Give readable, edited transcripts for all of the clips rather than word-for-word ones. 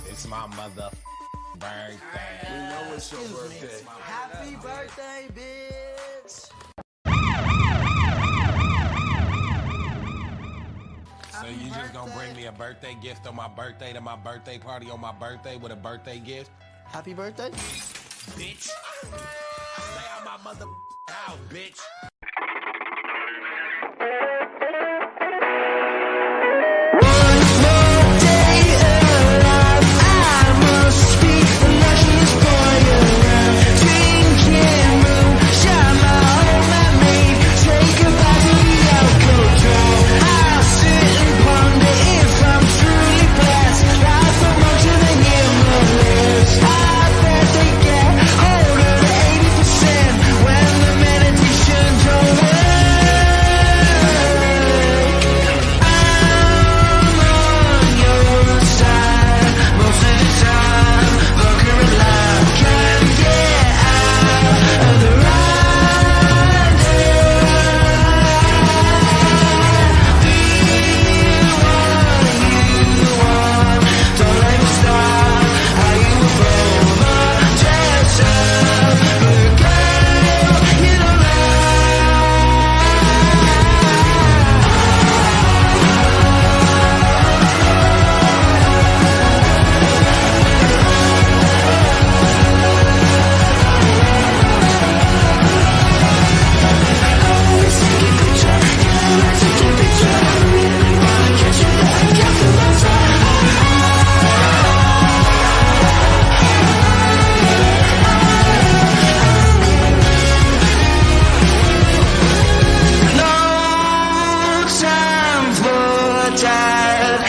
It's my mother birthday. We know it's your birthday. Happy birthday, bitch! So you just gonna bring me a birthday gift on my birthday to my birthday party on my birthday with a birthday gift? Happy birthday? Bitch. Stay out my mother house, bitch.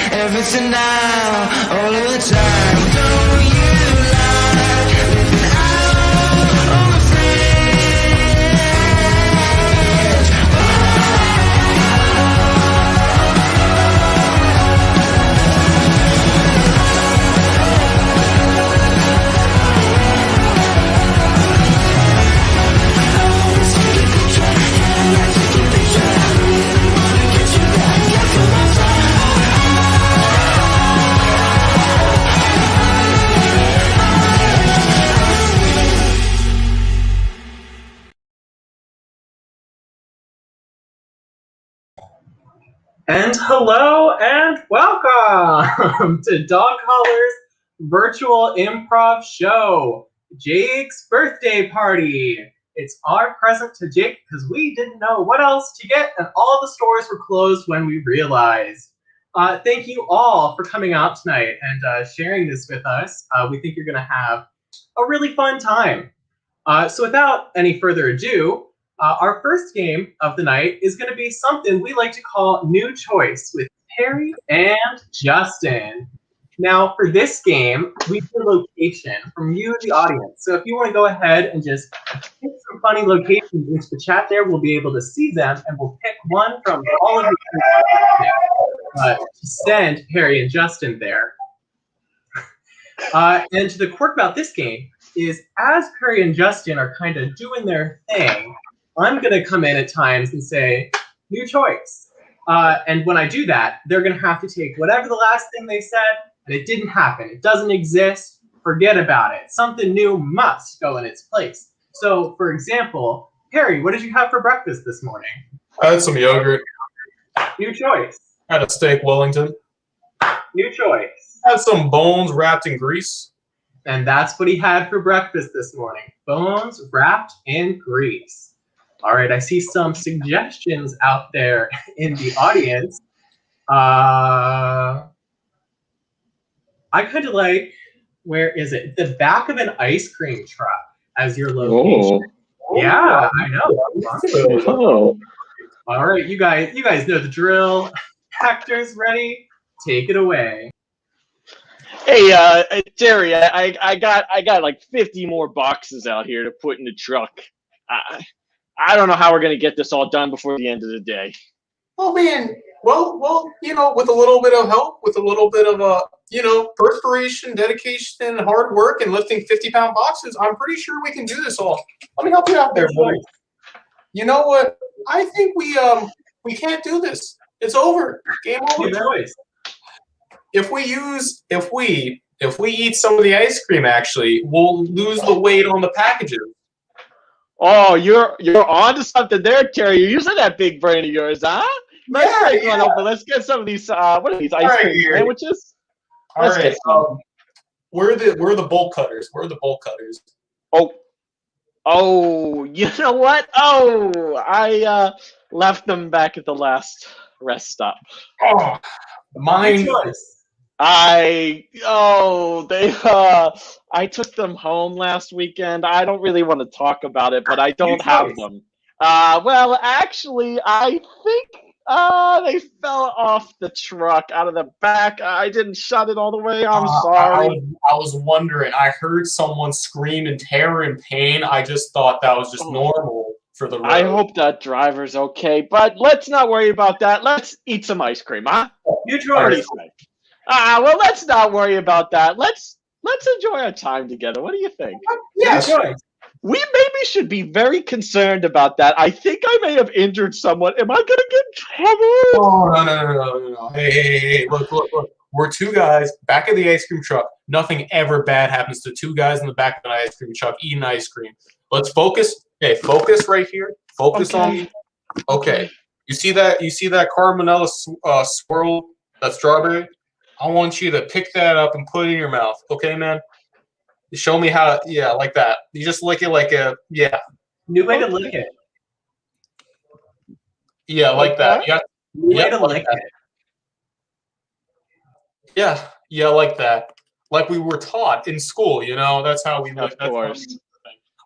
Everything now, all of the time. Don't you like living out on the fringe? And hello and welcome to Dog Collar's virtual improv show, Jake's birthday party. It's our present to Jake because we didn't know what else to get and all the stores were closed when we realized. Thank you all for coming out tonight and sharing this with us. We think you're going to have a really fun time. So without any further ado, our first game of the night is going to be something we like to call New Choice with Perry and Justin. Now, for this game, we do a location from you, the audience. So if you want to go ahead and just pick some funny locations into the chat there, we'll be able to see them, and we'll pick one from all of you to send Perry and Justin there. And the quirk about this game is as Perry and Justin are kind of doing their thing, I'm going to come in at times and say, new choice. And when I do that, they're going to have to take whatever the last thing they said, and it didn't happen. It doesn't exist. Forget about it. Something new must go in its place. So, for example, Perry, what did you have for breakfast this morning? I had some yogurt. New choice. I had a steak Wellington. New choice. I had some bones wrapped in grease. And that's what he had for breakfast this morning. Bones wrapped in grease. All right, I see some suggestions out there in the audience. I kind of like, where is it? The back of an ice cream truck as your location. Oh. Yeah, I know. Oh. All right, you guys know the drill. Actors ready? Take it away. Hey, Jerry, I got like 50 more boxes out here to put in the truck. I don't know how we're gonna get this all done before the end of the day. Oh man, well, you know, with a little bit of help, with a little bit of perspiration, dedication, and hard work, and lifting 50-pound boxes, I'm pretty sure we can do this all. Let me help you out there, boy. You know what? I think we can't do this. It's over. Game over. New choice. If we If we eat some of the ice cream, actually, we'll lose the weight on the packages. Oh, you're on to something there, Terry. You're using that big brain of yours, huh? Let's Yeah, take one yeah. over. Let's get some of these. What are these ice All cream right, here. sandwiches? All Let's right. get some. Where are the bolt cutters? Where are the bolt cutters? Oh, you know what? Oh, I left them back at the last rest stop. Oh, mine. Good choice. I took them home last weekend. I don't really want to talk about it, but I don't have them. Well, actually, I think they fell off the truck out of the back. I didn't shut it all the way. I'm sorry. I was wondering. I heard someone scream in terror and pain. I just thought that was just normal for the road. I hope that driver's okay, but let's not worry about that. Let's eat some ice cream, huh? Good What do choice. you think? Well, let's not worry about that. Let's enjoy our time together. What do you think? Yeah, Good choice. We maybe should be very concerned about that. I think I may have injured someone. Am I gonna get in trouble? Oh, no. Hey, look. We're two guys back of the ice cream truck. Nothing ever bad happens to two guys in the back of an ice cream truck eating ice cream. Let's focus. Okay, focus right here. Focus on me. Okay. You see that caramello swirl, that strawberry? I want you to pick that up and put it in your mouth. Okay, man? Show me how, yeah, like that. You just lick it like yeah. New way to lick it. Yeah, like that. Yeah. New way Yeah, to like lick that. it. Yeah, like that. Like we were taught in school, that's how we lick. Of course.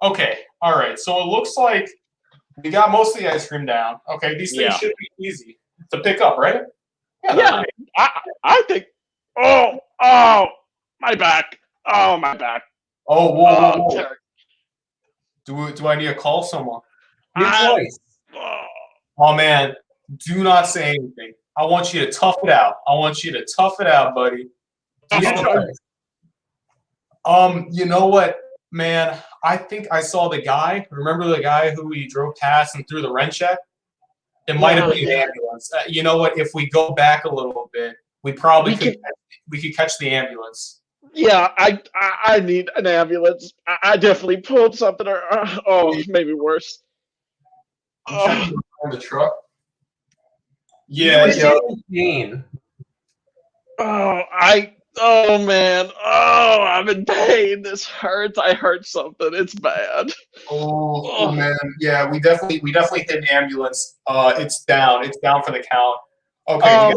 Okay, all right. So it looks like we got most of the ice cream down. Okay, these things Yeah. should be easy to pick up, right? Yeah. I think. Oh, my back. Oh, my back. Oh, whoa. Terry. Do I need to call someone? New choice. Oh. Oh man, do not say anything. I want you to tough it out. Buddy. New choice. You know what, man? I think I saw the guy. Remember the guy who we drove past and threw the wrench at? It might have been the ambulance. You know what? If we go back a little bit, we probably could catch the ambulance. Yeah, I need an ambulance. I definitely pulled something, or maybe worse. On the truck. You were Yeah. in pain. Oh man. Oh, I'm in pain. This hurts. I hurt something. It's bad. Oh man. Yeah, we definitely hit an ambulance. It's down. It's down for the count. Okay.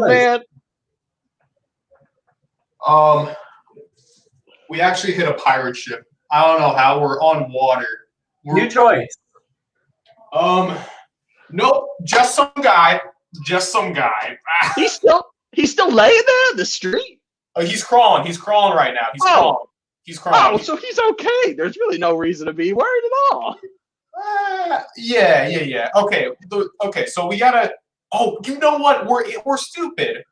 Oh man. We actually hit a pirate ship. I don't know how. We're on water. New choice. Nope. Just some guy. He's still laying there in the street. He's crawling. He's crawling right now. He's crawling. Oh, so he's okay. There's really no reason to be worried at all. Yeah. Okay. So we gotta. Oh, you know what? We're stupid.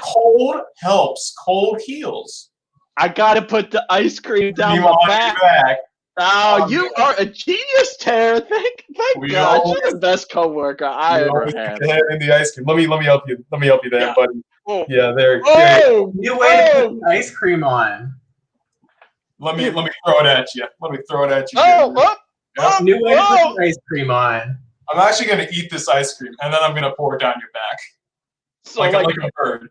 Cold helps. Cold heals. I gotta put the ice cream down You my on back. your back. Oh, you are a genius, Tara. Thank We God. always- You're the best coworker I You ever always had. get in the ice cream. Let me help you. There, Yeah. buddy. Oh. Yeah, there. Oh, New way to put the ice cream on. Let me throw it at you. oh, Yeah. New way to put the ice cream on. I'm actually gonna eat this ice cream and then I'm gonna pour it down your back So like a bird.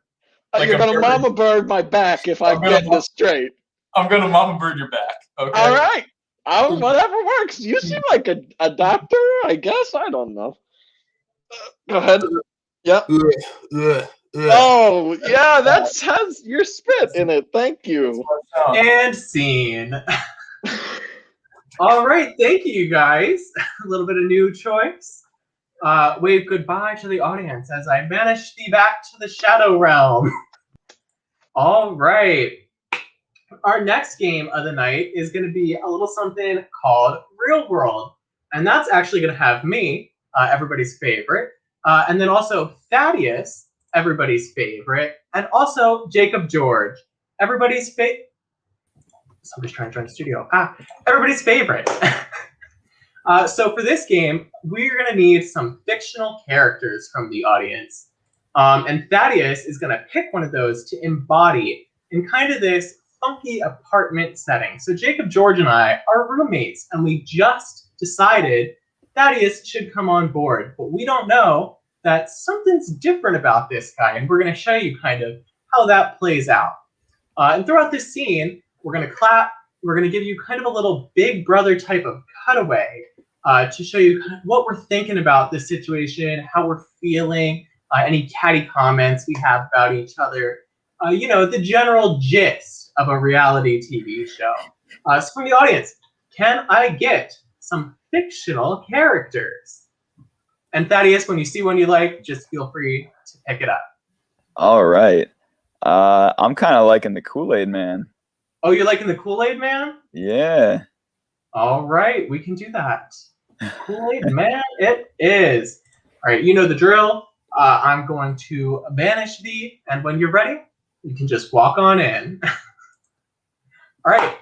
like you're a gonna bird. mama bird my back if I'm I'm gonna getting this straight. I'm gonna mama bird your back. Okay. All right. Whatever works. You seem like a doctor, I guess. I don't know. Go ahead. Yeah. Ugh. Oh, yeah, that has your spit in it. Thank you. And scene. All right, thank you guys. A little bit of new choice. Wave goodbye to the audience as I banish thee back to the Shadow Realm. All right. Our next game of the night is going to be a little something called Real World. And that's actually going to have me, everybody's favorite, and then also Thaddeus, everybody's favorite, and also Jacob George, everybody's favorite. Somebody's trying to join the studio. Everybody's favorite. So for this game, we're going to need some fictional characters from the audience. And Thaddeus is going to pick one of those to embody in kind of this funky apartment setting. So Jacob, George, and I are roommates, and we just decided Thaddeus should come on board. But we don't know that something's different about this guy, and we're going to show you kind of how that plays out. And throughout this scene, we're going to clap. We're going to give you kind of a little Big Brother type of cutaway to show you kind of what we're thinking about this situation, how we're feeling, any catty comments we have about each other. The general gist of a reality TV show. So from the audience, can I get some fictional characters? And Thaddeus, when you see one you like, just feel free to pick it up. All right. I'm kind of liking the Kool-Aid Man. Oh, you're liking the Kool-Aid Man? Yeah. All right, we can do that. Kool-Aid Man it is. All right, you know the drill. I'm going to banish thee, and when you're ready, you can just walk on in. All right,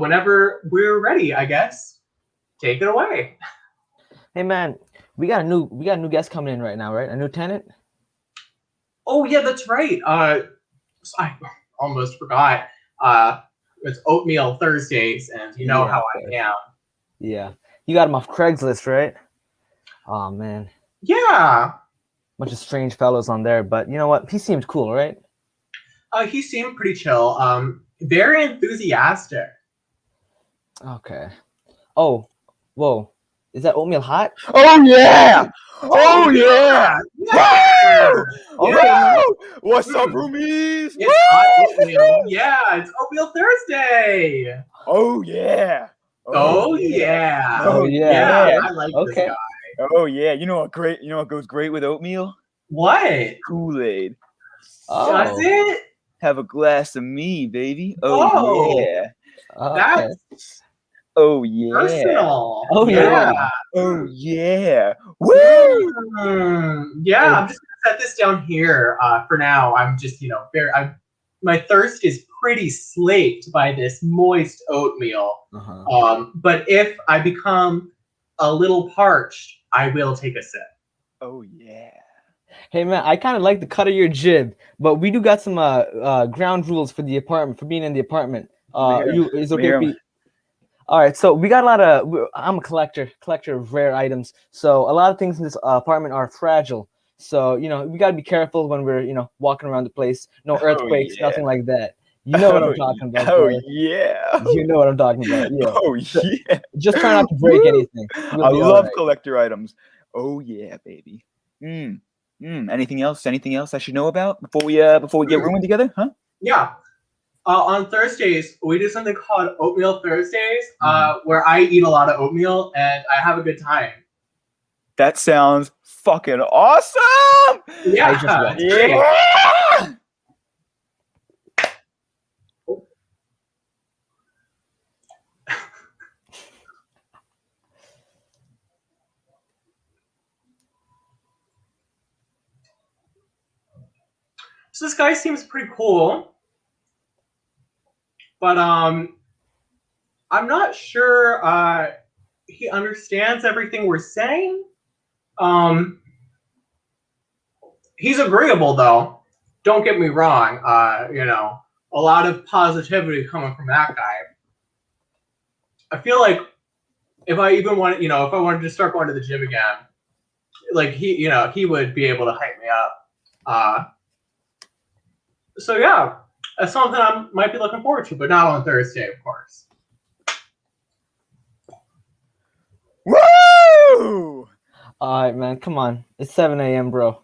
whenever we're ready, I guess, take it away. Hey man, we got a new guest coming in right now, right? A new tenant. Oh yeah, that's right. So I almost forgot. It's Oatmeal Thursdays, and you know how I am. Yeah, you got him off Craigslist, right? Oh man. Yeah. Bunch of strange fellows on there, but you know what? He seemed cool, right? He seemed pretty chill. Very enthusiastic. Okay. Oh, whoa. Is that oatmeal hot? Oh yeah! Oh yeah! Yeah! Woo! Yeah. Woo! What's up, roomies? It's hot oatmeal. Yeah, it's Oatmeal Thursday. Oh yeah! Oh yeah. Oh, yeah. I like Okay. this guy. Oh yeah! You know what goes great with oatmeal? What? Kool-Aid. Does it? Have a glass of me, baby. Oh. Oh yeah! Okay. That's Oh yeah! personal. Oh, yeah. Oh yeah! Woo! Yeah, I'm just gonna set this down here for now. I'm just, my thirst is pretty slaked by this moist oatmeal. Uh-huh. But if I become a little parched, I will take a sip. Oh yeah! Hey man, I kind of like the cut of your jib, but we do got some ground rules for the apartment, for being in the apartment. Is okay if we... All right, so we got a lot of. I'm a collector of rare items. So a lot of things in this apartment are fragile. So we gotta be careful when we're walking around the place. No earthquakes, yeah. nothing like that. You know what I'm talking about. Oh brother. yeah! You know what I'm talking about. Yeah. Oh yeah! Just try not to break anything. We'll I be love alright. collector items. Oh yeah, baby. Anything else? Anything else I should know about before we get rooming together? Huh? Yeah. On Thursdays, we do something called Oatmeal Thursdays, where I eat a lot of oatmeal and I have a good time. That sounds fucking awesome! Yeah. I just walked. Yeah! So this guy seems pretty cool, but I'm not sure he understands everything we're saying. He's agreeable though. Don't get me wrong. A lot of positivity coming from that guy. I feel like if I even wanted, if I wanted to start going to the gym again, like he would be able to hype me up. So yeah, that's something I might be looking forward to, but not on Thursday, of course. Woo! All right, man. Come on. It's 7 a.m., bro.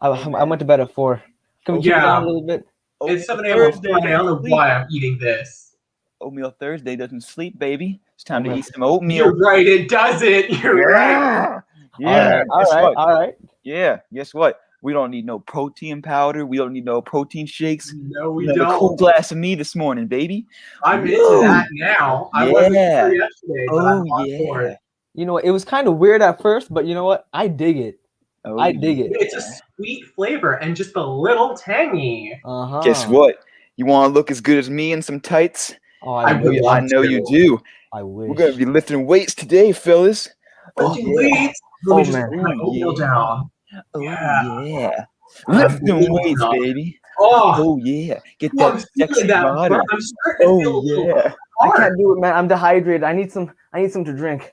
I went to bed at 4. Can we keep it down a little bit? It's 7 a.m. on Friday. I don't know why I'm eating this. Oatmeal Thursday doesn't sleep, baby. It's time to eat some oatmeal. You're right, it doesn't. You're right. Yeah. All right. Yeah. Guess what? We don't need no protein powder. We don't need no protein shakes. No, we We have a cool don't. glass of me this morning, baby. I'm into that now. I wasn't sure yesterday, but I'm on board. You know what? It was kind of weird at first, but you know what? I dig it. Oh, I dig it. It's a sweet flavor and just a little tangy. Uh-huh. Guess what? You want to look as good as me in some tights? Oh, I I wish. will. I know you do. I wish. We're gonna be lifting weights today, fellas. Lifting yeah. weights. Let me Oh, just man. put my oatmeal down. Oh Yeah. yeah. I'm Lifting moving weights, up. baby. Oh, Oh yeah, get oh, I'm that feeling sexy that. body. I'm starting to feel a Oh little yeah, I hard. can't do it, man. I'm dehydrated. I need some to drink.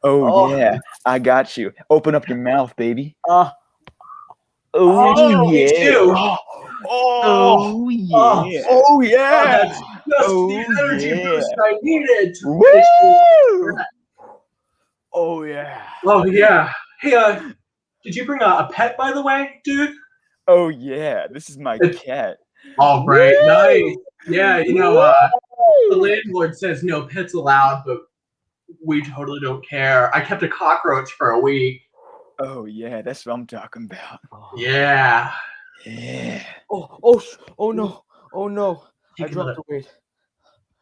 oh Oh. yeah. I got you. Open up your mouth, baby. Uh, Oh Oh, me yeah. too. Oh, Oh, yeah. oh oh, yeah. that's just Oh, the energy yeah. boost I needed to finish Woo! this. Oh yeah. Oh yeah. Hey, did you bring a pet, by the way, dude? Oh yeah. This is my It's- cat. All right, Woo! nice. Yeah, you know, the Woo! landlord says no pets allowed, but we totally don't care. I kept a cockroach for a week. Oh yeah, that's what I'm talking about. Yeah. Yeah. Oh no. Oh no. I Take dropped another. the weight.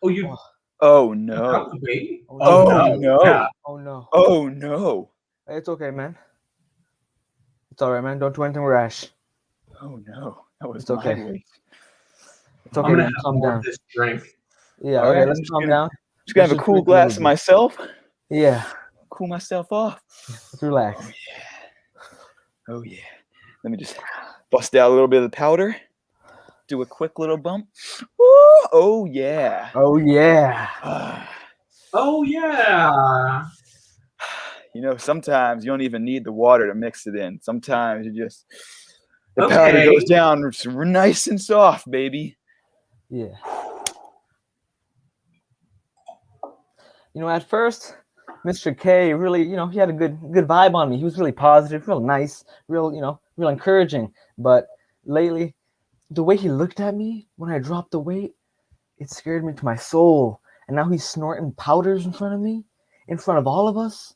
Oh, you Oh, Oh dropped no. the bait? Oh, Oh, Oh no. no. Yeah. oh no. Oh no. It's okay, man. It's all right, man. Don't do anything rash. Oh no. That was It's okay. my weight. It's I'm okay, gonna man. have Calm more down. of this drink. Yeah. All Okay. right, Let's I'm just calm gonna- down. Just gonna have a Just cool drink a glass little of bit. myself. Yeah. Cool myself off. Let's relax. Oh yeah. Oh yeah. Let me just bust out a little bit of the powder. Do a quick little bump. Woo! Oh yeah. Oh yeah. Oh, yeah. You know, sometimes you don't even need the water to mix it in. Sometimes you just the powder Okay. goes down nice and soft, baby. Yeah. You know, at first, Mr. K really, he had a good vibe on me. He was really positive, real nice, real, real encouraging. But lately, the way he looked at me when I dropped the weight, it scared me to my soul. And now he's snorting powders in front of me, in front of all of us.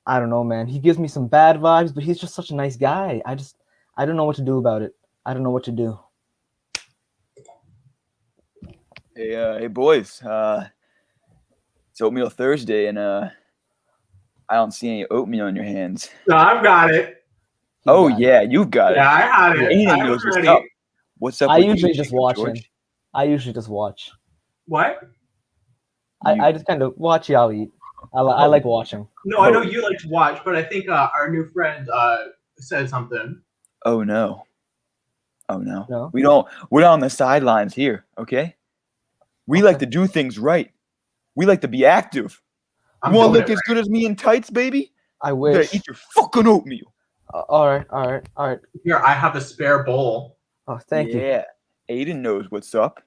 I don't know, man. He gives me some bad vibes, but he's just such a nice guy. I don't know what to do about it. I don't know what to do. Hey boys. It's Oatmeal Thursday, and I don't see any oatmeal in your hands. No, I've got it. He Oh got it. yeah, you've got Yeah, I had it. it. Aiden I knows was what's ready. up. What's up? I with you, usually just Jacob watch George? him. I usually just watch. What? I just kind of watch y'all eat. I like watching. No, I know you like to watch, but I think our new friend said something. Oh no. Oh no. No? We're not on the sidelines here, okay? We like Okay. to do things right. We like to be active. I'm You wanna doing look it as good as me in tights, baby? I You wish. gotta eat your fucking oatmeal. All right. Here, I have a spare bowl. Oh, thank you. Yeah. Aiden knows what's up.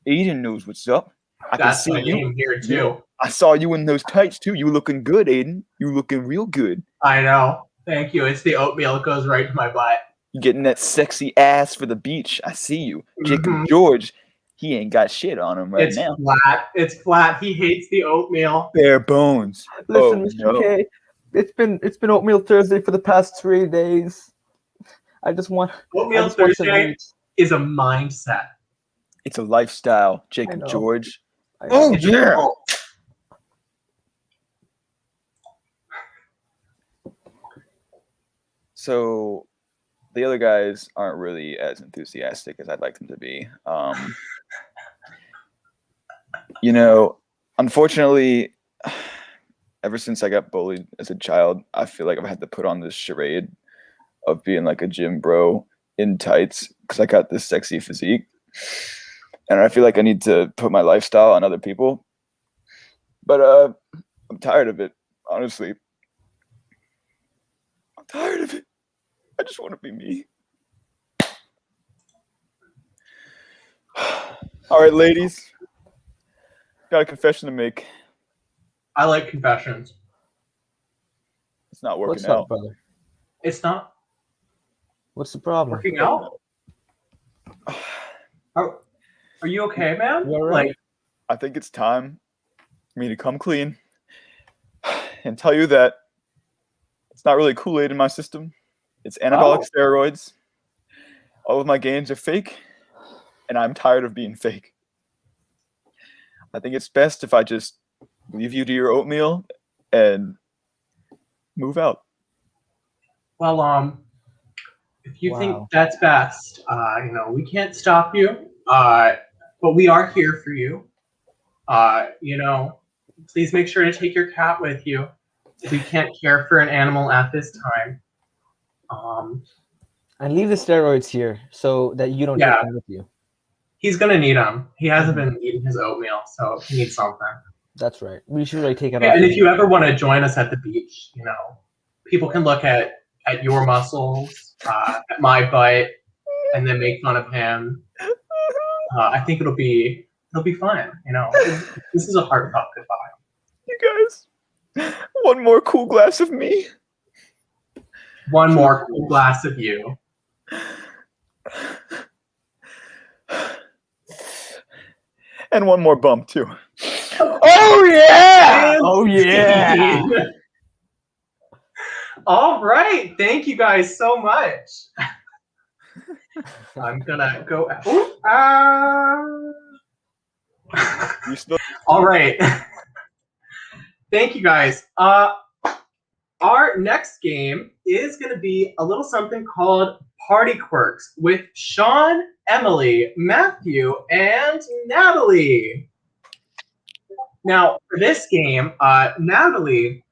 Aiden knows what's up. I can That's see my you. name here too. I saw you in those tights too. You looking good, Aiden. You looking real good. I know. Thank you. It's the oatmeal. It goes right to my butt. You getting that sexy ass for the beach. I see you. Jacob Mhm. George, he ain't got shit on him right It's now. flat. It's flat. He hates the oatmeal. Bare bones. Listen, Oh, Mr. no. K, it's been Oatmeal Thursday for the past 3 days. I just want Oatmeal some Thursday meat. is a mindset. It's a lifestyle, Jacob know. George. I- Oh, It's a yeah. cult. So the other guys aren't really as enthusiastic as I'd like them to be. You know, unfortunately, ever since I got bullied as a child, I feel like I've had to put on this charade of being like a gym bro in tights because I got this sexy physique. And I feel like I need to put my lifestyle on other people. But I'm tired of it, honestly. I'm tired of it. I just want to be me. All right, ladies. Got a confession to make. I like confessions. It's not working What's out. up, brother? It's not What's the problem? working out. Are you okay, man? You all right? Like, I think it's time for me to come clean and tell you that it's not really Kool-Aid in my system. It's anabolic steroids. All of my gains are fake, and I'm tired of being fake. I think it's best if I just leave you to your oatmeal and move out. well, if you Wow. think that's best, we can't stop you. But we are here for you. Please make sure to take your cat with you. We can't care for an animal at this time. And leave the steroids here so that you don't take them with you. He's gonna need them. He hasn't been eating his oatmeal, so he needs something. That's right. We should really take it Yeah, off. and if you ever want to join us at the beach, you know, people can look at your muscles, at my butt, and then make fun of him. I think it'll be fun. You know, this is a heartfelt goodbye. You guys, one more cool glass of me. One more cool glass of you. And one more bump too. Oh yeah! And Oh yeah! scene. All right, thank you guys so much. I'm gonna go. You still All right. Thank you guys. Our next game is going to be a little something called Party Quirks with Sean, Emily, Matthew, and Natalie. Now, for this game, Natalie,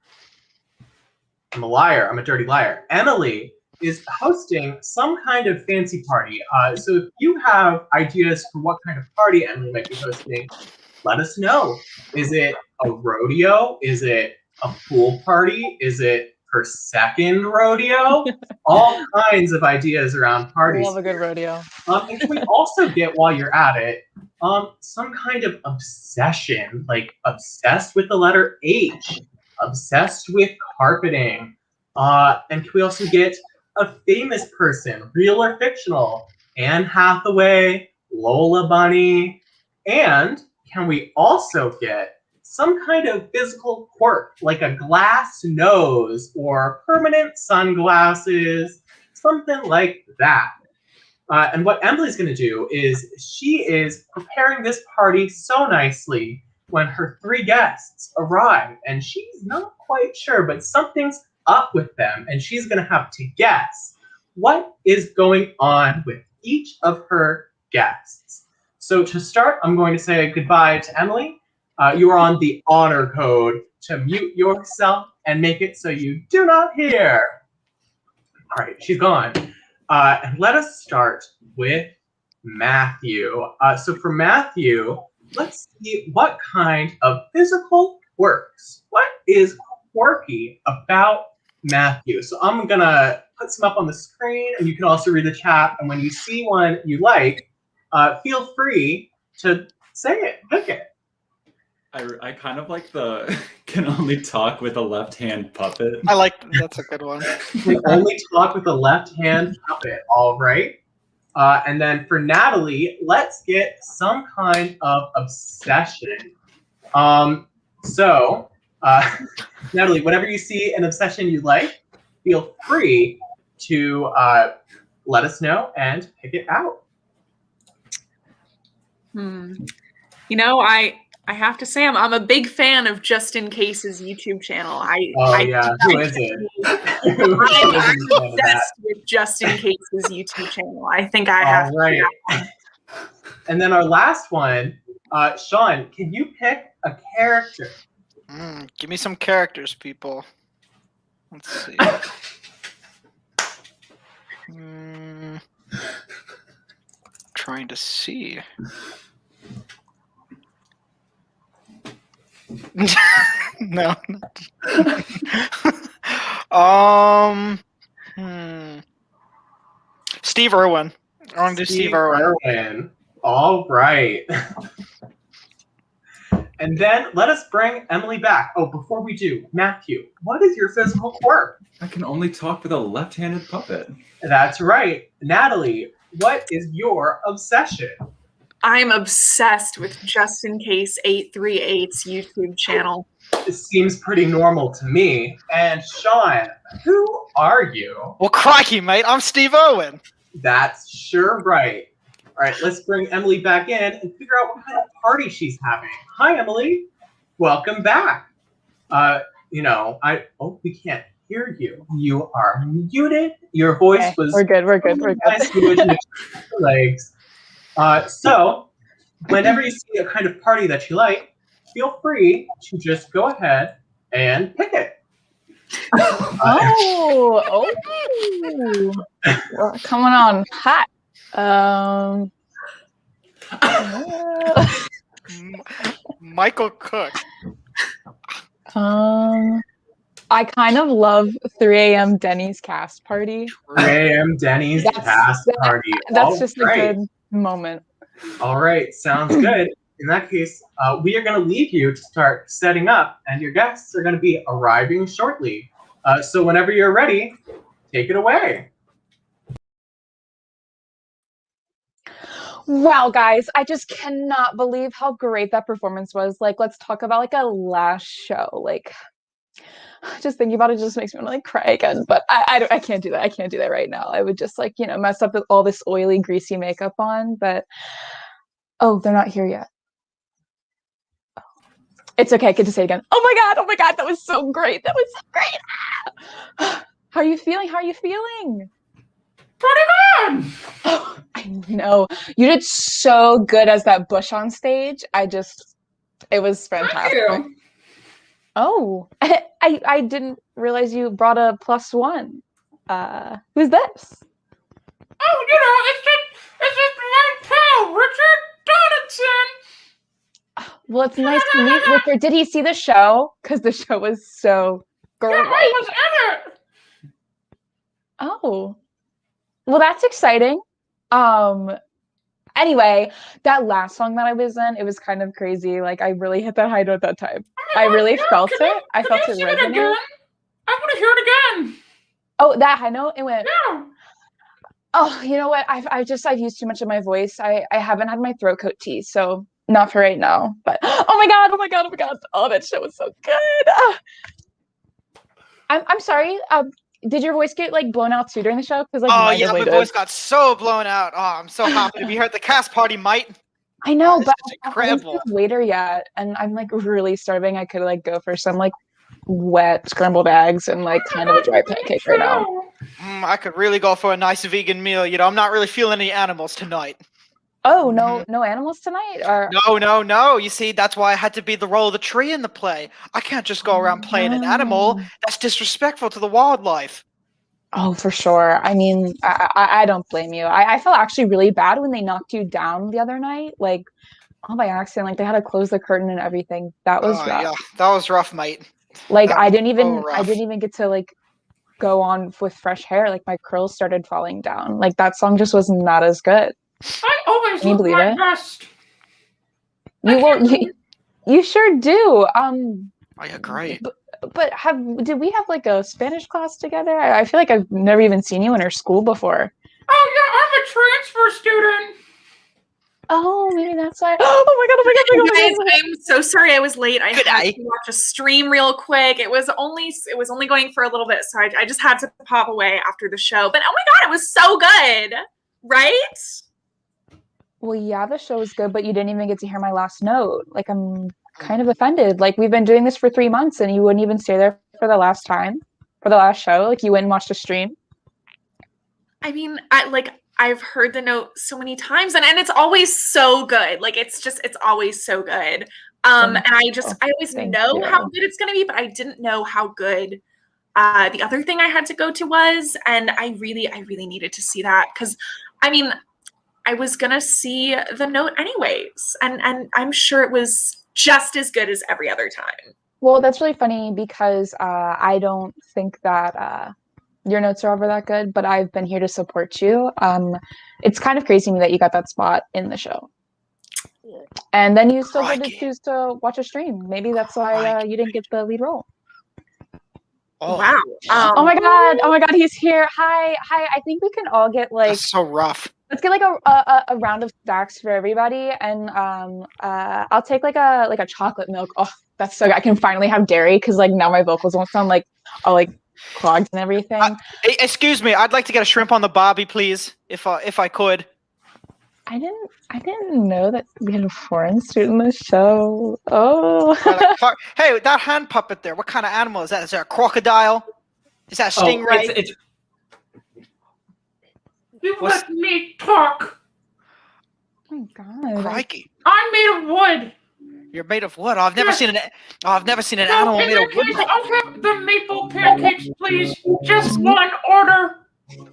I'm a liar. I'm a dirty liar. Emily is hosting some kind of fancy party. So if you have ideas for what kind of party Emily might be hosting, let us know. Is it a rodeo? Is it a pool party? Is it her second rodeo? All kinds of ideas around parties. Love a good rodeo. And can we also get, while you're at it, some kind of obsession, like obsessed with the letter H, obsessed with carpeting. And can we also get a famous person, real or fictional? Anne Hathaway, Lola Bunny, and can we also get some kind of physical quirk, like a glass nose or permanent sunglasses, something like that? And what Emily's going to do is she is preparing this party so nicely when her 3 guests arrive, and she's not quite sure, but something's up with them, and she's going to have to guess what is going on with each of her guests. So to start, I'm going to say goodbye to Emily. You are on the honor code to mute yourself and make it so you do not hear. All right, she's gone. And let us start with Matthew. So for Matthew, let's see what kind of physical quirks. What is quirky about Matthew? So I'm gonna put some up on the screen, and you can also read the chat. And when you see one you like, feel free to say it, pick it. I kind of like the can only talk with a left-hand puppet. I like that's a good one. We only talk with a left-hand puppet. All right. And then for Natalie, let's get some kind of obsession. So, Natalie, whenever you see an obsession you like, feel free to let us know and pick it out. You know, I have to say I'm a big fan of Just In Case's YouTube channel. Who is it? I'm obsessed with Just In Case's YouTube channel. I think I have. All right. And then our last one, Sean, can you pick a character? Give me some characters, people. Let's see. Trying to see. No. Steve Irwin. I want to do Steve Irwin. All right. And then let us bring Emily back. Oh, before we do, Matthew, what is your physical quirk? I can only talk with a left-handed puppet. That's right. Natalie, what is your obsession? I'm obsessed with Just In Case 838's YouTube channel. It seems pretty normal to me. And Sean, who are you? Well, crikey, mate, I'm Steve Irwin. That's sure right. All right, let's bring Emily back in and figure out what kind of party she's having. Hi, Emily. Welcome back. We can't hear you. You are muted. Your voice was. We're good. Legs. So, whenever you see a kind of party that you like, feel free to just go ahead and pick it. Oh. Well, coming on hot. Michael Cook. I kind of love 3 a.m. Denny's cast party. 3 a.m. Denny's cast party. That's just a good moment. All right, sounds good. In that case, we are going to leave you to start setting up, and your guests are going to be arriving shortly. So whenever you're ready, take it away. Wow, guys, I just cannot believe how great that performance was. Like, let's talk about like a last show. Like, just thinking about it just makes me want to like cry again. But I can't do that. I can't do that right now. I would just like, you know, mess up with all this oily, greasy makeup on. But oh, they're not here yet. It's okay. I get to say it again. Oh my god, that was so great. That was so great. How are you feeling? Pretty good. Oh, I know. You did so good as that Bush on stage. It was fantastic. Thank you. Oh, I didn't realize you brought a +1. Who's this? Oh, you know, it's just my pal, Richard Donaldson. Well, it's nice to meet Richard. Did he see the show? Because the show was so great. Yeah, I was in it. Oh. Well, that's exciting. Anyway, that last song that I was in, it was kind of crazy. Like, I really hit that high note that time. I really felt it. I felt it resonate. I want to hear it again. Oh, that high note? It went. Yeah. Oh, you know what? I've used too much of my voice. I haven't had my throat coat tea, so not for right now. But oh my god! Oh, that show was so good. I'm sorry. Did your voice get like blown out too during the show? Because like, oh yeah, my voice got so blown out. Oh, I'm so happy to be here at the cast party, mate. I know, but incredible. I'm later yet, and I'm like really starving. I could like go for some like wet scrambled eggs and like kind of a dry pancake right now. I could really go for a nice vegan meal. You know, I'm not really feeling any animals tonight. Oh, no animals tonight? Or No. You see, that's why I had to be the role of the tree in the play. I can't just go around playing an animal. That's disrespectful to the wildlife. Oh, for sure. I mean, I don't blame you. I felt actually really bad when they knocked you down the other night. Like, all by accident. Like, they had to close the curtain and everything. That was rough. Yeah, that was rough, mate. Like, I didn't even get to like go on with fresh hair. Like, my curls started falling down. Like, that song just was not as good. I always Can you look believe my it? best. You sure do. Oh yeah, great. But did we have like a Spanish class together? I feel like I've never even seen you in our school before. Oh yeah, I'm a transfer student. Oh, maybe that's why. Oh my god. I'm so sorry I was late. I had to watch a stream real quick. It was only going for a little bit, so I just had to pop away after the show. But oh my god, it was so good, right? Well, yeah, the show was good, but you didn't even get to hear my last note. Like, I'm kind of offended. Like, we've been doing this for 3 months, and you wouldn't even stay there for the last show. Like, you went and watched a stream. I mean, I've heard the note so many times, and it's always so good. Like, it's always so good. And I always know how good it's gonna be, but I didn't know how good the other thing I had to go to was, and I really needed to see that because, I mean, I was gonna see the note anyways, and I'm sure it was just as good as every other time. Well, that's really funny because I don't think that your notes are ever that good, but I've been here to support you. It's kind of crazy to me that you got that spot in the show. And then you still get to choose to watch a stream. Maybe that's why you didn't get the lead role. Oh wow! Oh my god! He's here. Hi! I think we can all get like. That's so rough. Let's get like a round of stacks for everybody, and I'll take like a chocolate milk. Oh, that's so good. I can finally have dairy because like now my vocals won't sound like all like clogged and everything. Excuse me, I'd like to get a shrimp on the barbie, please, if I could. I didn't know that we had a foreign student in the show. Oh. Hey, that hand puppet there. What kind of animal is that? Is that a crocodile? Is that a stingray? You let me talk. Oh my god. Crikey. I'm made of wood. You're made of wood. I've never Yes. seen an. Oh, I've never seen an No, animal in made of that wood. case, I'll have the maple pancakes, please. Just one order.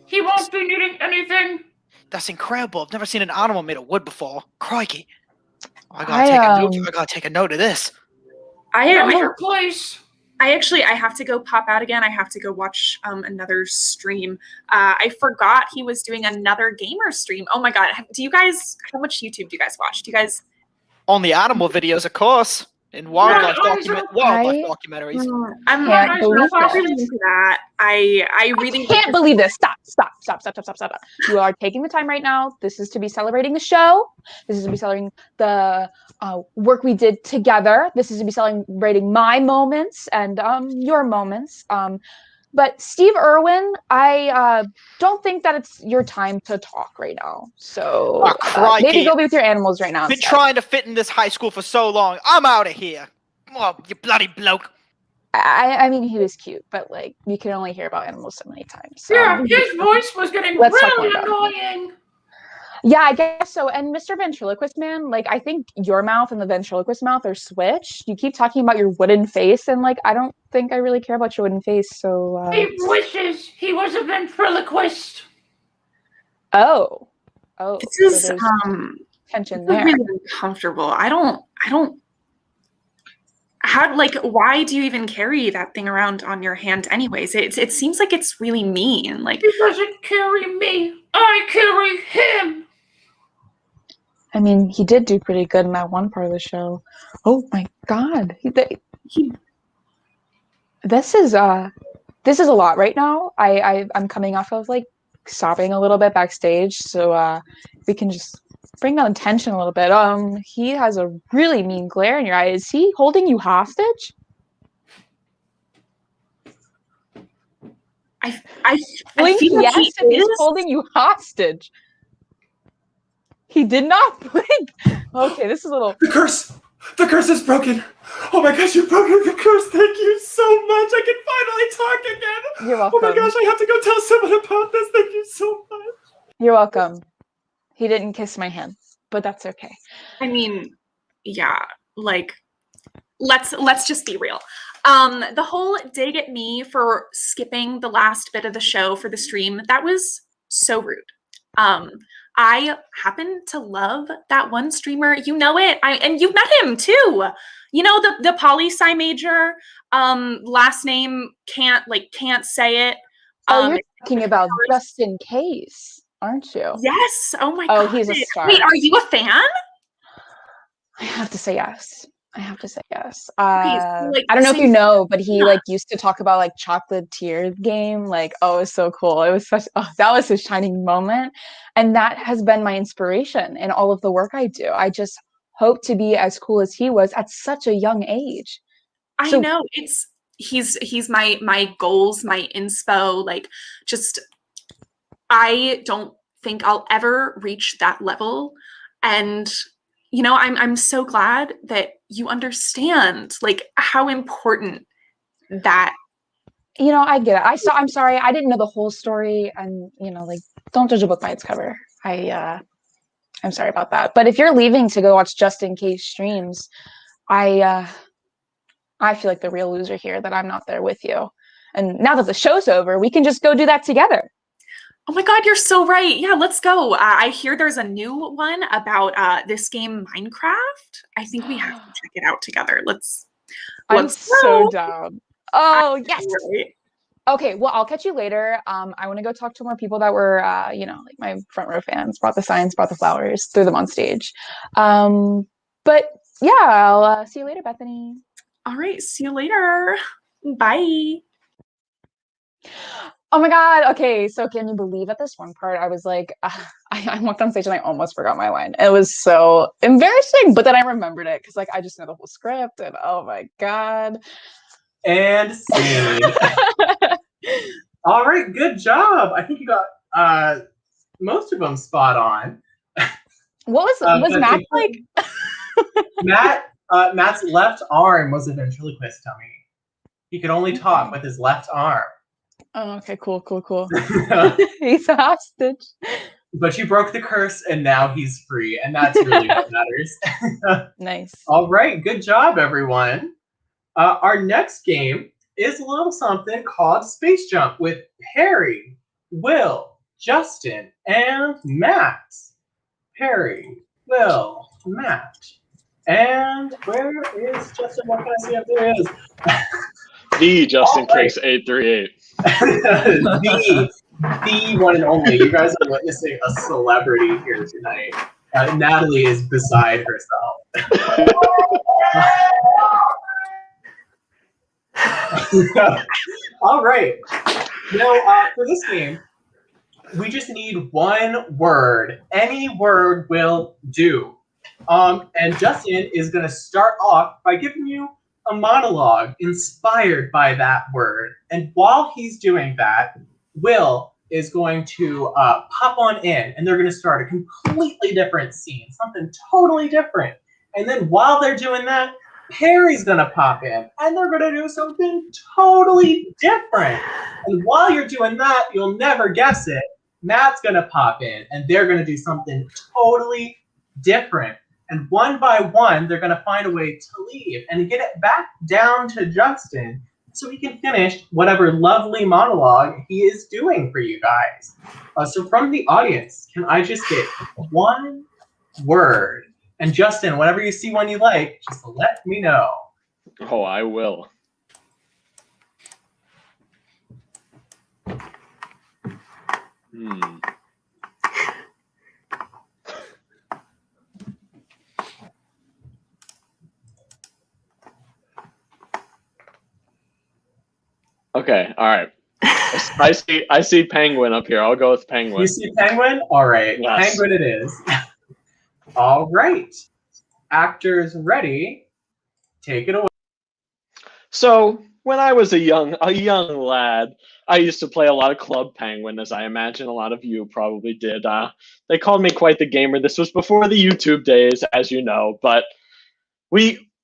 He won't be needing anything. That's incredible. I've never seen an animal made of wood before. Crikey! I gotta take a note of this. Know your place. I have to go pop out again. I have to go watch another stream. I forgot he was doing another gamer stream. Oh my god! Do you guys? How much YouTube do you guys watch? Do you guys? Only animal videos, of course, and wildlife documentaries. I'm Can't believe not it. really into that. I really Can't believe this. Stop. You are taking the time right now. This is to be celebrating the show. This is to be celebrating the work we did together. This is to be celebrating my moments and your moments. But Steve Irwin, I don't think that it's your time to talk right now. So maybe go be with your animals right now. Been instead. trying to fit in this high school for so long. I'm out of here. Oh, you bloody bloke. I mean, he was cute, but like you can only hear about animals so many times. So. Yeah, his voice was getting Let's talk really more about annoying. Yeah, I guess so. And Mr. Ventriloquist Man, like I think your mouth and the ventriloquist mouth are switched. You keep talking about your wooden face, and like I don't think I really care about your wooden face. So He wishes he was a ventriloquist. oh, This is so there's tension this is there. really uncomfortable. I don't. How why do you even carry that thing around on your hand anyways? It seems like it's really mean. Like He doesn't carry me. I carry him. I mean, he did do pretty good in that one part of the show. Oh my god, this is a lot right now. I'm coming off of like sobbing a little bit backstage, so we can just bring down the tension a little bit. He has a really mean glare in your eye. Is he holding you hostage? I Blink feel like yes he if he's is. holding you hostage. He did not blink. Okay, this is a little. The curse! The curse is broken! Oh my gosh, you've broken the curse! Thank you so much! I can finally talk again! You're Oh my welcome. gosh, I have to go tell someone about this! Thank you so much! You're welcome. He didn't kiss my hand, but that's okay. I mean, yeah, like let's just be real. The whole dig at me for skipping the last bit of the show for the stream, that was so rude. I happen to love that one streamer. You know it. And you've met him too. You know the poli-sci major, last name can't say it. Oh, you're talking about Just In Case, aren't you? Yes. Oh my Oh, god. he's a star. Wait, are you a fan? I have to say yes. I like, I don't know if so you know, but he yeah. like used to talk about like Chocolatier game. Like, oh, it was so cool. It was that was his shining moment. And that has been my inspiration in all of the work I do. I just hope to be as cool as he was at such a young age. I know he's my goals, my inspo, like just I don't think I'll ever reach that level. And you know, I'm so glad that you understand like how important that. You know, I get it. I'm sorry, I didn't know the whole story, and you know, like don't judge a book by its cover. I'm sorry about that. But if you're leaving to go watch Just In Case streams, I feel like the real loser here that I'm not there with you. And now that the show's over, we can just go do that together. Oh my god, you're so right. Yeah, let's go. I hear there's a new one about this game Minecraft. I think we have to check it out together. I'm let's so go. down. Oh yes. Right. Okay, well I'll catch you later. I want to go talk to more people that were you know, like my front row fans, brought the signs, brought the flowers, threw them on stage. But yeah, I'll see you later, Bethany. All right, see you later. Bye. Oh my god. Okay, so can you believe at this one part I was like, I walked on stage and I almost forgot my line. It was so embarrassing, but then I remembered it because like I just know the whole script and oh my god. And scene. All right, good job. I think you got most of them spot on. What was Matt like? Matt's left arm was a ventriloquist dummy. He could only talk with his left arm. Oh, okay, cool. He's a hostage. But you broke the curse, and now he's free, and that's really what matters. Nice. All right, good job, everyone. Our next game is a little something called Space Jump with Perry, Will, Justin, and Matt. Perry, Will, Matt. And where is Justin? What can I see up there? He is. The Justin Case 838. The one and only. You guys are witnessing a celebrity here tonight. Natalie is beside herself. All right. Now, for this game, we just need one word. Any word will do. And Justin is going to start off by giving you a monologue inspired by that word. And while he's doing that, Will is going to pop on in, and they're going to start a completely different scene, something totally different. And then while they're doing that, Perry's going to pop in, and they're going to do something totally different. And while you're doing that, you'll never guess it, Matt's going to pop in, and they're going to do something totally different. And one by one, they're going to find a way to leave and get it back down to Justin so he can finish whatever lovely monologue he is doing for you guys. So from the audience, can I just get one word? And Justin, whenever you see one you like, just let me know. Oh, I will. Okay, all right. I see penguin up here. I'll go with penguin. You see penguin? All right, Yes. Penguin it is. All right. Actors ready. Take it away. So when I was a young lad, I used to play a lot of Club Penguin, as I imagine a lot of you probably did. They called me quite the gamer. This was before the YouTube days, as you know, but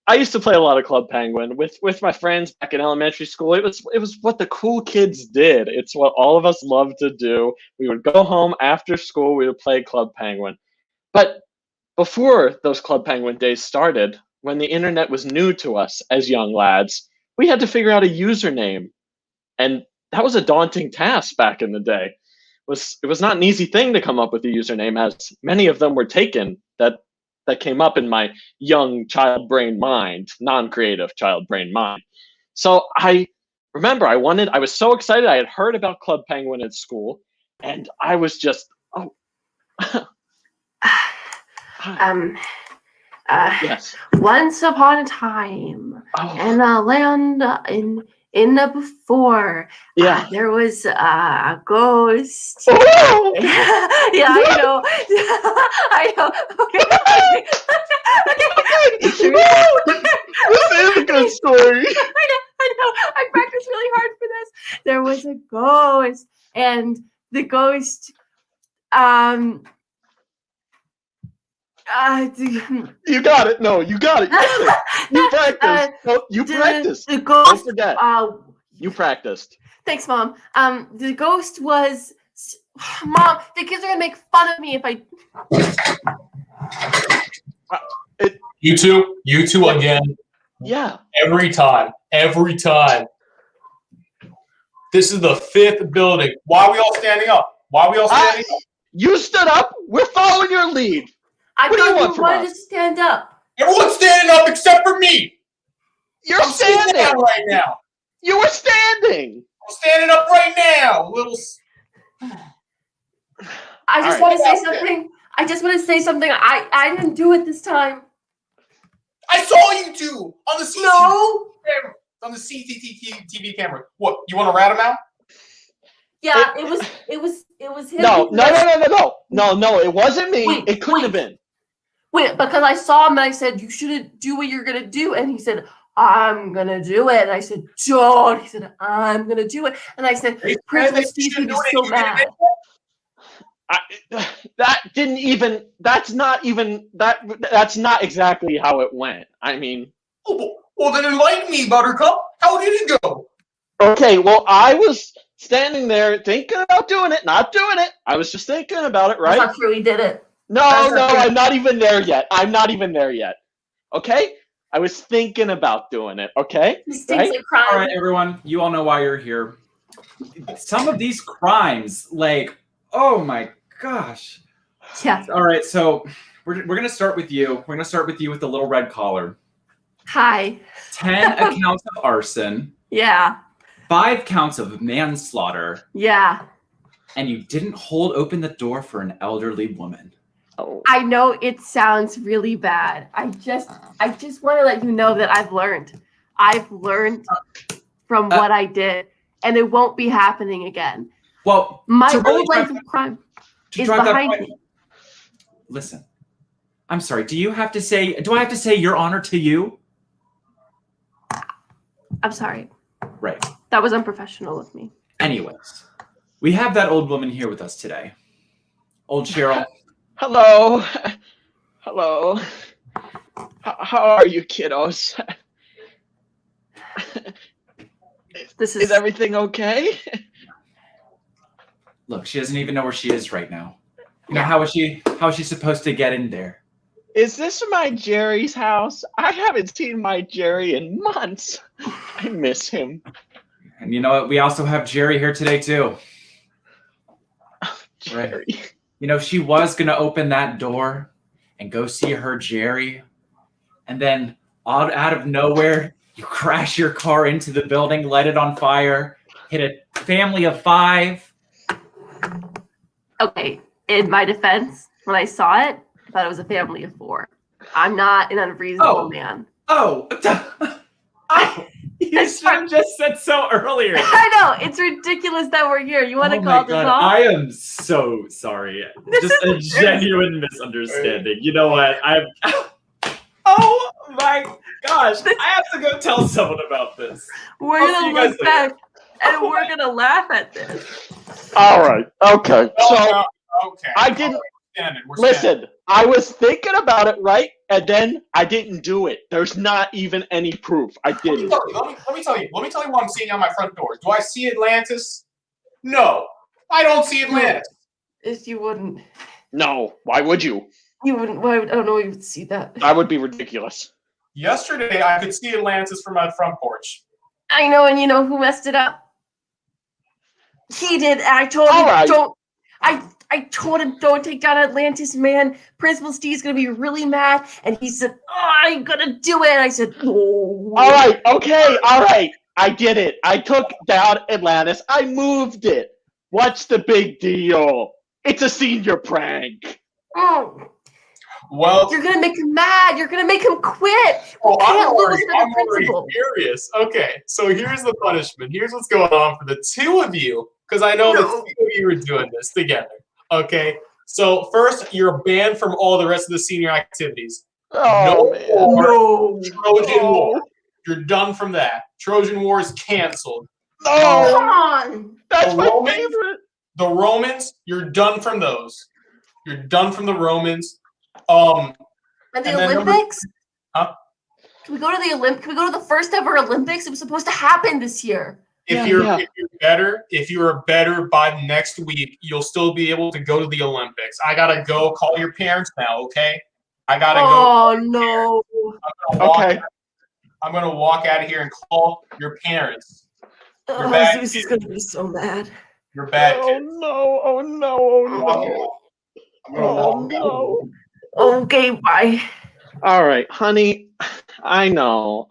I used to play a lot of Club Penguin with my friends back in elementary school. It was what the cool kids did. It's what all of us loved to do. We would go home after school. We would play Club Penguin. But before those Club Penguin days started, when the internet was new to us as young lads, we had to figure out a username. And that was a daunting task back in the day. It was not an easy thing to come up with a username, as many of them were taken that came up in my young child brain mind, non-creative child brain mind. So I remember I was so excited. I had heard about Club Penguin at school, and I was just, yes. Once upon a time, in a land in the before, there was a ghost. Oh! Yeah, I know. I know. Okay. This is a good story. I know. I practiced really hard for this. There was a ghost, and the ghost, you got it. No, you got it. You practiced. No, you practiced. The ghost. Don't forget. You practiced. Thanks, Mom. The ghost was. Mom, the kids are gonna make fun of me if I. You two again. Yeah. Every time. This is the 5th building. Why are we all standing up? You stood up. We're following your lead. I What do you thought want you from wanted us? to stand up. Everyone's standing up except for me. You're I'm sitting standing down right now. You were standing. I'm standing up right now. I just want to say something. I didn't do it this time. I saw you two on the CCTV camera. On the CCTV camera. What? You want to rat him out? Yeah, it was him. No. It wasn't me. It couldn't have been. Wait, because I saw him and I said, you shouldn't do what you're going to do. And he said, I'm going to do it. And I said, don't. He said, I'm going to do it. And I said, Principal Steve's going to be so mad. That's not exactly how it went. I mean. Well, then enlighten me, Buttercup. How did it go? Okay, well, I was standing there thinking about doing it, not doing it. I was just thinking about it, right? That's not true. He did it. No, That's not true. I'm not even there yet. I'm not even there yet. Okay? I was thinking about doing it, okay? He stinks like crime. All right, everyone, you all know why you're here. Some of these crimes, like, oh my gosh. Yeah. All right, so we're gonna start with you. We're gonna start with you with the little red collar. Hi. 10 accounts of arson. Yeah. 5 counts of manslaughter. Yeah. And you didn't hold open the door for an elderly woman. Oh. I know it sounds really bad. I just want to let you know that I've learned. I've learned from what I did, and it won't be happening again. Well, my to really whole life of crime to is drive that behind point- me. Listen, I'm sorry. Do I have to say your honor to you? I'm sorry. Right. That was unprofessional of me. Anyways, we have that old woman here with us today. Old Cheryl. Hello. Hello. How are you, kiddos? Is everything okay? Look, she doesn't even know where she is right now. You know, how is she supposed to get in there? Is this my Jerry's house? I haven't seen my Jerry in months. I miss him. And you know what? We also have Jerry here today too. Jerry. Right. You know, she was gonna open that door and go see her Jerry, and then out of nowhere, you crash your car into the building, light it on fire, hit a family of 5. Okay, in my defense, when I saw it, I thought it was a family of 4. I'm not an unreasonable man. Oh, you should have just said so earlier. I know, it's ridiculous that we're here. You want to Oh call my this God, off? I am so sorry. Just a genuine misunderstanding. You know what? Oh my gosh! I have to go tell someone about this. We're I'll see gonna you guys look later. back and we're gonna laugh at this. All right. Okay. So Okay. I didn't We're listen. I was thinking about it, right? And then I didn't do it. There's not even any proof. I didn't. Let me tell you what I'm seeing on my front door. Do I see Atlantis? No, I don't see Atlantis. If you wouldn't, No. Why would you? you wouldn't. Why would, I don't know. You would see that. That would be ridiculous. Yesterday, I could see Atlantis from my front porch. I know, and you know who messed it up? He did. And I told him All right. don't. I told him don't take down Atlantis, man. Principal Steve's gonna be really mad, and he said, "Oh, I'm gonna do it." And I said, "Oh." All right. Okay. All right. I did it. I took down Atlantis. I moved it. What's the big deal? It's a senior prank. Oh. Well, You're gonna make him mad. You're gonna make him quit. Oh, You can't lose I'm another principal. furious. Okay, so here's the punishment. Here's what's going on for the 2 of you, because I know the 2 of you are doing this together. Okay, so first, you're banned from all the rest of the senior activities. Oh, no Trojan War. You're done from that. Trojan War is canceled. No, Come on. That's The my Romans- favorite. The Romans, you're done from those. You're done from the Romans. And And the then number- Olympics? Huh? Can we go to the Can we go to the first ever Olympics? It was supposed to happen this year. If you're better by next week, you'll still be able to go to the Olympics. I gotta go call your parents now, okay? I gotta go. Oh no. Okay. I'm gonna walk out of here and call your parents. You're Oh, bad Zeus is kid. gonna be so mad. You're bad. Oh Kid. no! Oh no! Oh I'm gonna no! Oh walk out. no! Okay, bye. All right, honey. I know.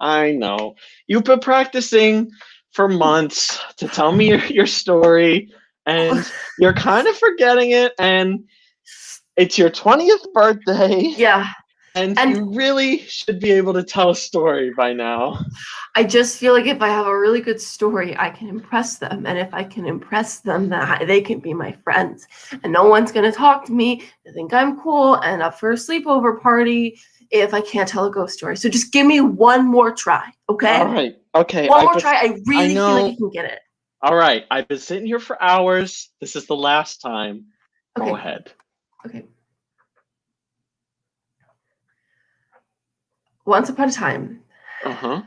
You've been practicing for months to tell me your story, and you're kind of forgetting it. And it's your 20th birthday. Yeah. And you really should be able to tell a story by now. I just feel like if I have a really good story, I can impress them. And if I can impress them, then they can be my friends. And no one's going to talk to me. They think I'm cool and up for a sleepover party if I can't tell a ghost story. So just give me one more try, okay? All right. Okay. One more try. I really feel know. like you can get it. All right. I've been sitting here for hours. This is the last time. Okay. Go ahead. Okay. Once upon a time, Uh-huh.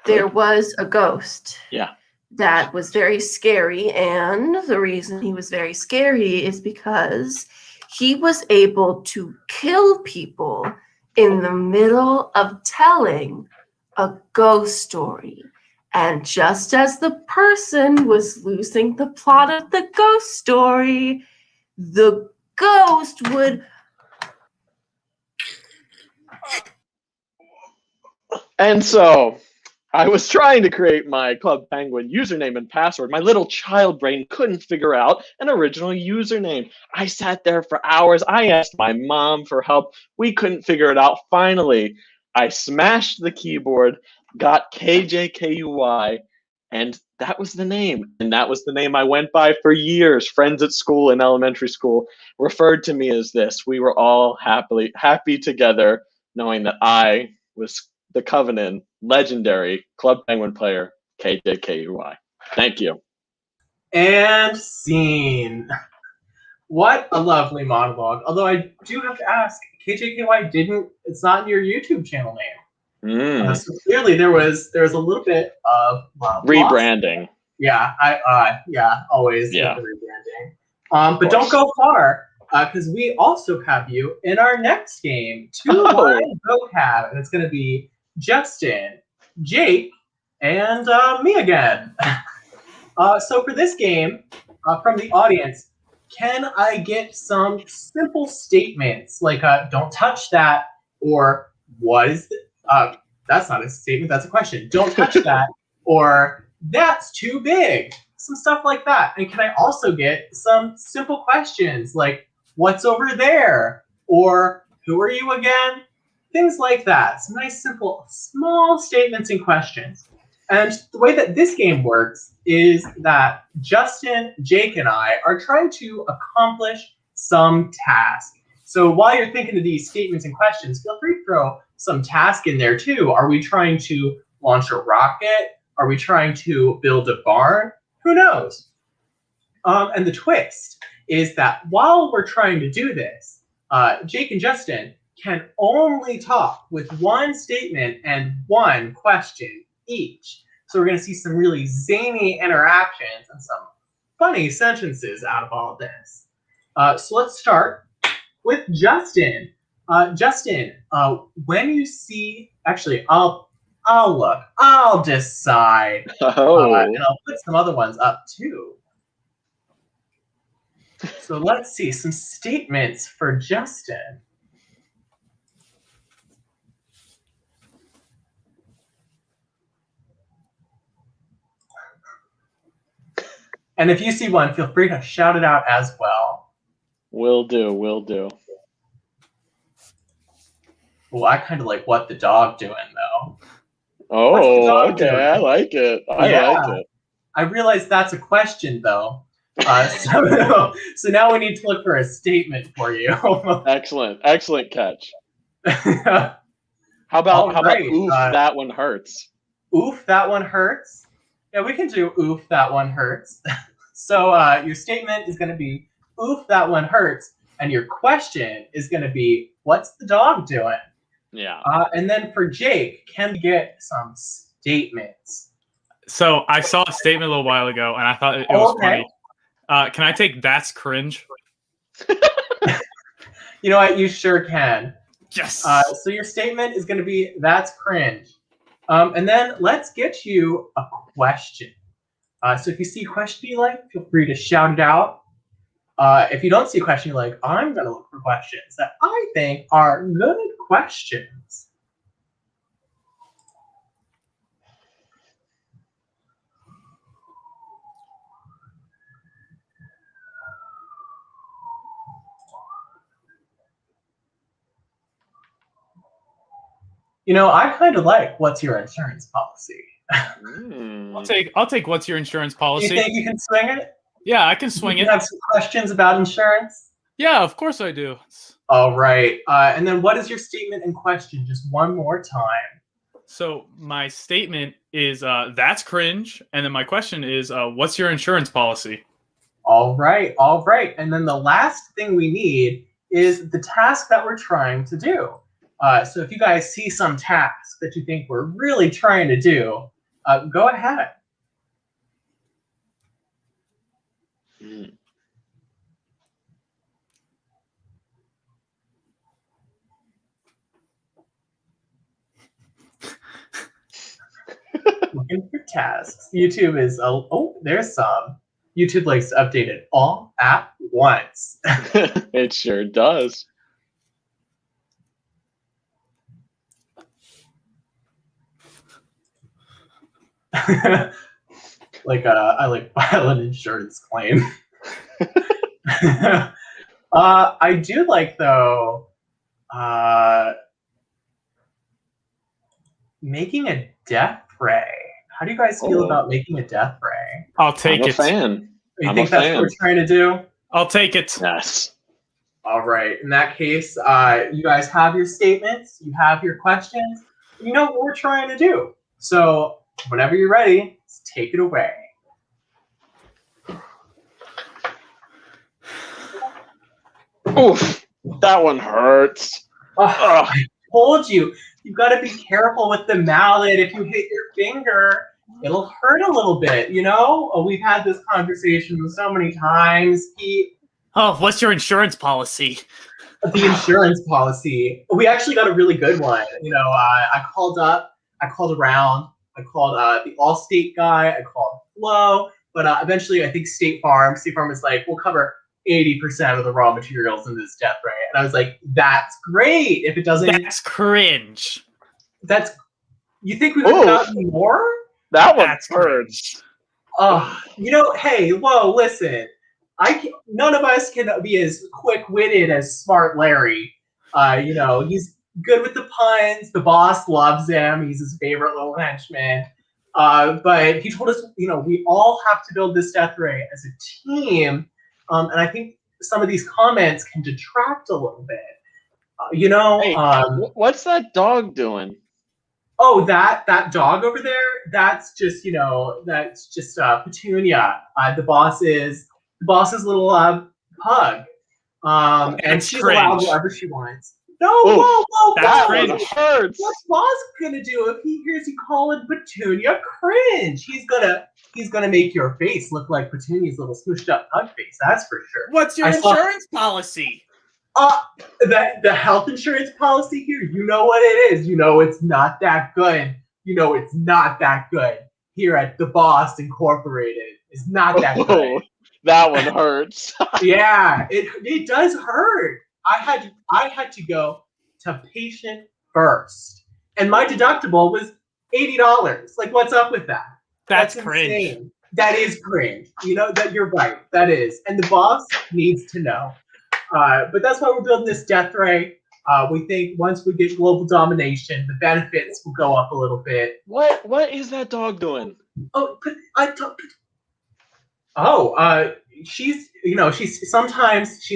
there was a ghost Yeah. that was very scary. And the reason he was very scary is because he was able to kill people in the middle of telling a ghost story. And just as the person was losing the plot of the ghost story, the ghost would... And so I was trying to create my Club Penguin username and password. My little child brain couldn't figure out an original username. I sat there for hours. I asked my mom for help. We couldn't figure it out. Finally, I smashed the keyboard, got KJKUY, and that was the name. And that was the name I went by for years. Friends at school in elementary school referred to me as this. We were all happy together, knowing that I was the Covenant legendary Club Penguin player, KJKUY. Thank you. And scene. What a lovely monologue. Although I do have to ask, KJKY it's not in your YouTube channel name. So clearly there was a little bit of rebranding. Loss. Yeah, always with the rebranding. But don't go far, because we also have you in our next game, 2-line vocab, and it's going to be Justin, Jake, and me again. So for this game, from the audience, can I get some simple statements like "Don't touch that," or "What is that's not a statement, that's a question. Don't touch that," or "That's too big." Some stuff like that. And can I also get some simple questions like "What's over there?" or "Who are you again?" Things like that. Some nice, simple, small statements and questions. And the way that this game works is that Justin, Jake, and I are trying to accomplish some task. So while you're thinking of these statements and questions, feel free to throw some task in there too. Are we trying to launch a rocket? Are we trying to build a barn? Who knows? And the twist is that while we're trying to do this, Jake and Justin can only talk with one statement and one question each. So we're going to see some really zany interactions and some funny sentences out of all of this. So let's start with Justin. Justin, when you see, actually, I'll look, I'll decide. And I'll put some other ones up too. So let's see some statements for Justin. And if you see one, feel free to shout it out as well. Will do. Oh, I kind of like "What the dog doing," though. Oh, okay. I like it. I like it. I realize that's a question, though. So now we need to look for a statement for you. Excellent catch. How about "Oof, that one hurts"? Oof, that one hurts. Yeah, we can do "Oof, that one hurts." So your statement is going to be "Oof, that one hurts," and your question is going to be "What's the dog doing?" Yeah. And then for Jake, can we get some statements? So I saw a statement a little while ago, and I thought it was funny. Can I take "That's cringe"? You know what? You sure can. Yes. So your statement is going to be "That's cringe." And then let's get you a question. So if you see a question you like, feel free to shout it out. If you don't see a question you like, I'm going to look for questions that I think are good questions. You know, I kind of like "What's your insurance policy?" I'll take "What's your insurance policy?" Do you think you can swing it? Yeah, I can swing it. You have some questions about insurance? Yeah, of course I do. All right. And then what is your statement and question? Just one more time. So my statement is "That's cringe," and then my question is "What's your insurance policy?" All right. And then the last thing we need is the task that we're trying to do. So if you guys see some task that you think we're really trying to do, go ahead. Looking for tasks. YouTube is there's some. YouTube likes to update it all at once. It sure does. I file an insurance claim. I do like though making a death ray. How do you guys feel about making a death ray? I'll take it. Fan. You think that's what we're trying to do? I'll take it. Yes. All right. In that case, you guys have your statements. You have your questions. You know what we're trying to do. So whenever you're ready, let's take it away. Oof, that one hurts. I told you, you've got to be careful with the mallet. If you hit your finger, it'll hurt a little bit, you know? We've had this conversation so many times, Pete. Oh, what's your insurance policy? The insurance policy. We actually got a really good one. You know, I called around, I called the Allstate guy, I called Flo, but eventually I think State Farm was like, we'll cover 80% of the raw materials in this death ray. And I was like, that's great. If it doesn't... That's cringe. You think we could have gotten more? That one hurts. You know, hey, whoa, listen. None of us can be as quick-witted as Smart Larry. You know, he's good with the puns. The boss loves him. He's his favorite little henchman. But he told us, you know, we all have to build this death ray as a team. And I think some of these comments can detract a little bit. You know, hey, what's that dog doing? Oh, that dog over there, that's just, you know, Petunia, the boss's little pug. And she's allowed whatever she wants. No, whoa, that hurts. What's Boss gonna do if he hears you calling Petunia cringe? He's gonna make your face look like Petunia's little smooshed up pug face, that's for sure. What's your insurance policy? The health insurance policy here, you know what it is. You know it's not that good. You know it's not that good. Here at The Boss Incorporated, it's not that good. That one hurts. Yeah, it does hurt. I had to go to patient first, and my deductible was $80. Like, what's up with that? That's cringe. Insane. That is cringe. You know that you're right. That is, and the boss needs to know. But that's why we're building this death ray. We think once we get global domination, the benefits will go up a little bit. What is that dog doing? She's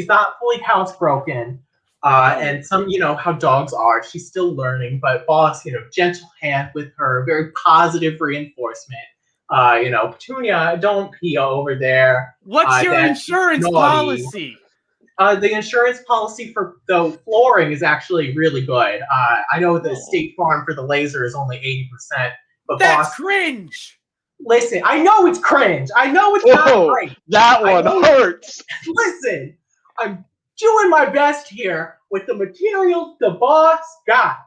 not fully housebroken. And some, you know, how dogs are. She's still learning, but Boss, you know, gentle hand with her, very positive reinforcement. You know, Petunia, don't pee over there. What's your insurance policy? The insurance policy for the flooring is actually really good. I know the State Farm for the laser is only 80%, but that's Boss, cringe. Listen, I know it's cringe. I know it's not right. That one hurts. Listen, I'm doing my best here with the materials the boss got.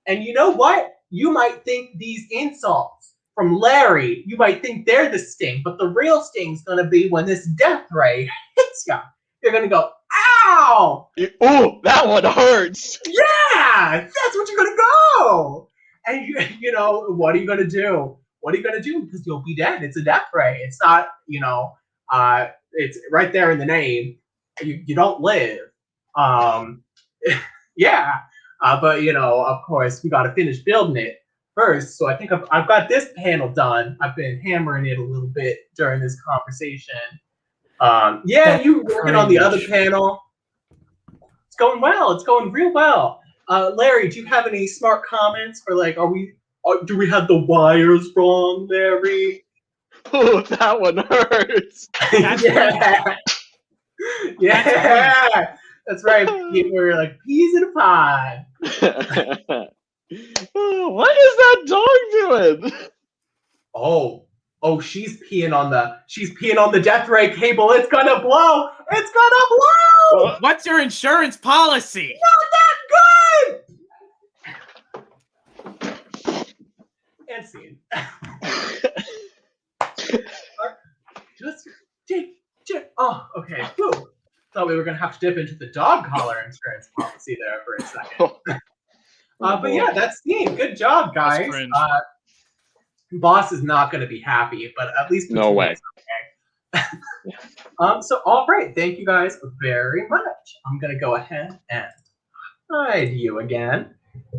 And you know what? You might think these insults from Larry, you might think they're the sting, but the real sting's going to be when this death ray hits you. You're going to go, ow! Ooh, that one hurts. Yeah, that's what you're going to go. And, you know, what are you going to do? What are you going to do? Because you'll be dead. It's a death ray. It's not, you know, it's right there in the name. You don't live. Yeah. But, you know, of course, we got to finish building it first. So I think I've got this panel done. I've been hammering it a little bit during this conversation. Yeah, you working on the other panel. It's going well. It's going real well. Larry, do you have any smart comments? Or like, do we have the wires wrong, Larry? Oh, that one hurts. Yeah. Yeah. That's right. We're like peas in a pod. What is that dog doing? Oh, she's peeing on the death ray cable. It's gonna blow. It's gonna blow. What's your insurance policy? Not that good. And scene. Oh, okay. Whew. Thought we were gonna have to dip into the dog collar insurance policy there for a second. But yeah, that's neat. Good job, guys. Boss is not gonna be happy, but at least No way. Okay. So all right, thank you guys very much. I'm gonna go ahead and hide you again.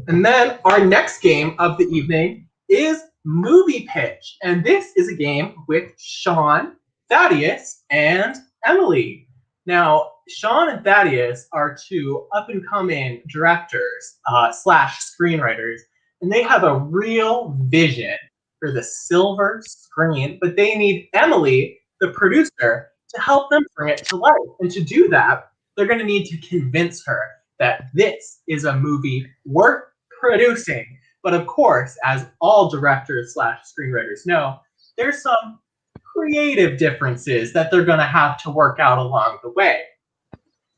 And then our next game of the evening is Movie Pitch. And this is a game with Sean, Thaddeus, and Emily. Now, Sean and Thaddeus are two up-and-coming directors slash screenwriters, and they have a real vision for the silver screen, but they need Emily, the producer, to help them bring it to life. And to do that, they're going to need to convince her that this is a movie worth producing. But of course, as all directors slash screenwriters know, there's some creative differences that they're going to have to work out along the way.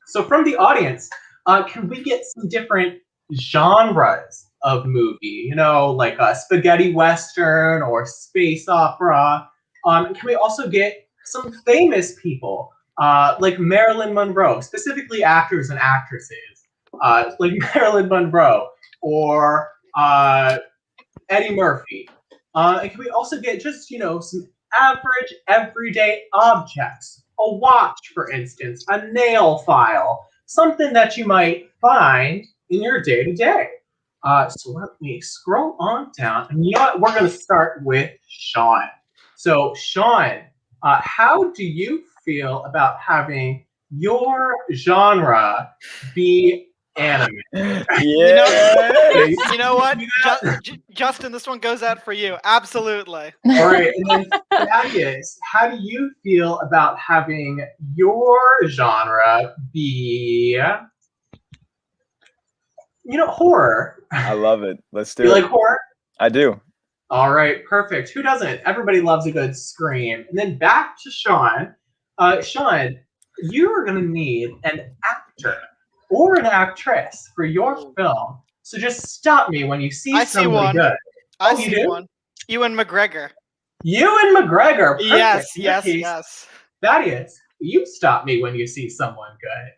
So from the audience, can we get some different genres of movie? You know, like a spaghetti western or space opera. Can we also get some famous people, like Marilyn Monroe, specifically actors and actresses, like Marilyn Monroe or Eddie Murphy? And can we also get just, you know, some average everyday objects? A watch, for instance, a nail file, something that you might find in your day-to-day. So let me scroll on down. And you know what? We're going to start with Sean. So Sean, how do you feel about having your genre be anime? You know what? Justin, this one goes out for you. Absolutely. All right. And then Thaddeus, how do you feel about having your genre be, you know, horror? I love it. Let's do You it. like horror? I do. All right, perfect. Who doesn't? Everybody loves a good scream. And then back to Sean. Sean, you are going to need an actor or an actress for your film. So just stop me when you see somebody good. I you see do? one. Ewan McGregor. Ewan McGregor. Perfect. Yes, In that yes, case, yes. Thaddeus, you stop me when you see someone good.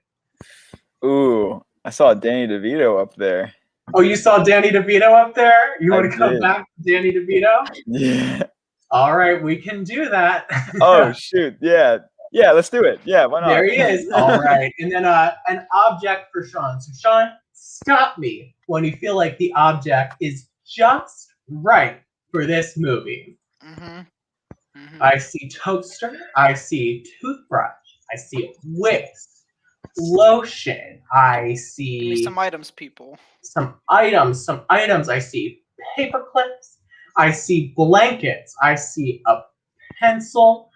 Ooh, I saw Danny DeVito up there. Oh, you saw Danny DeVito up there? You want I to come did. back to Danny DeVito? Yeah. All right, we can do that. Oh shoot. Yeah. Yeah. Let's do it. Yeah. Why not? There he is. All right. And then an object for Sean. So Sean, stop me when you feel like the object is just right for this movie. I see toaster. I see toothbrush. I see whisk. Lotion. I see Give me some items, people. some items. I see paper clips. I see blankets. I see a pencil.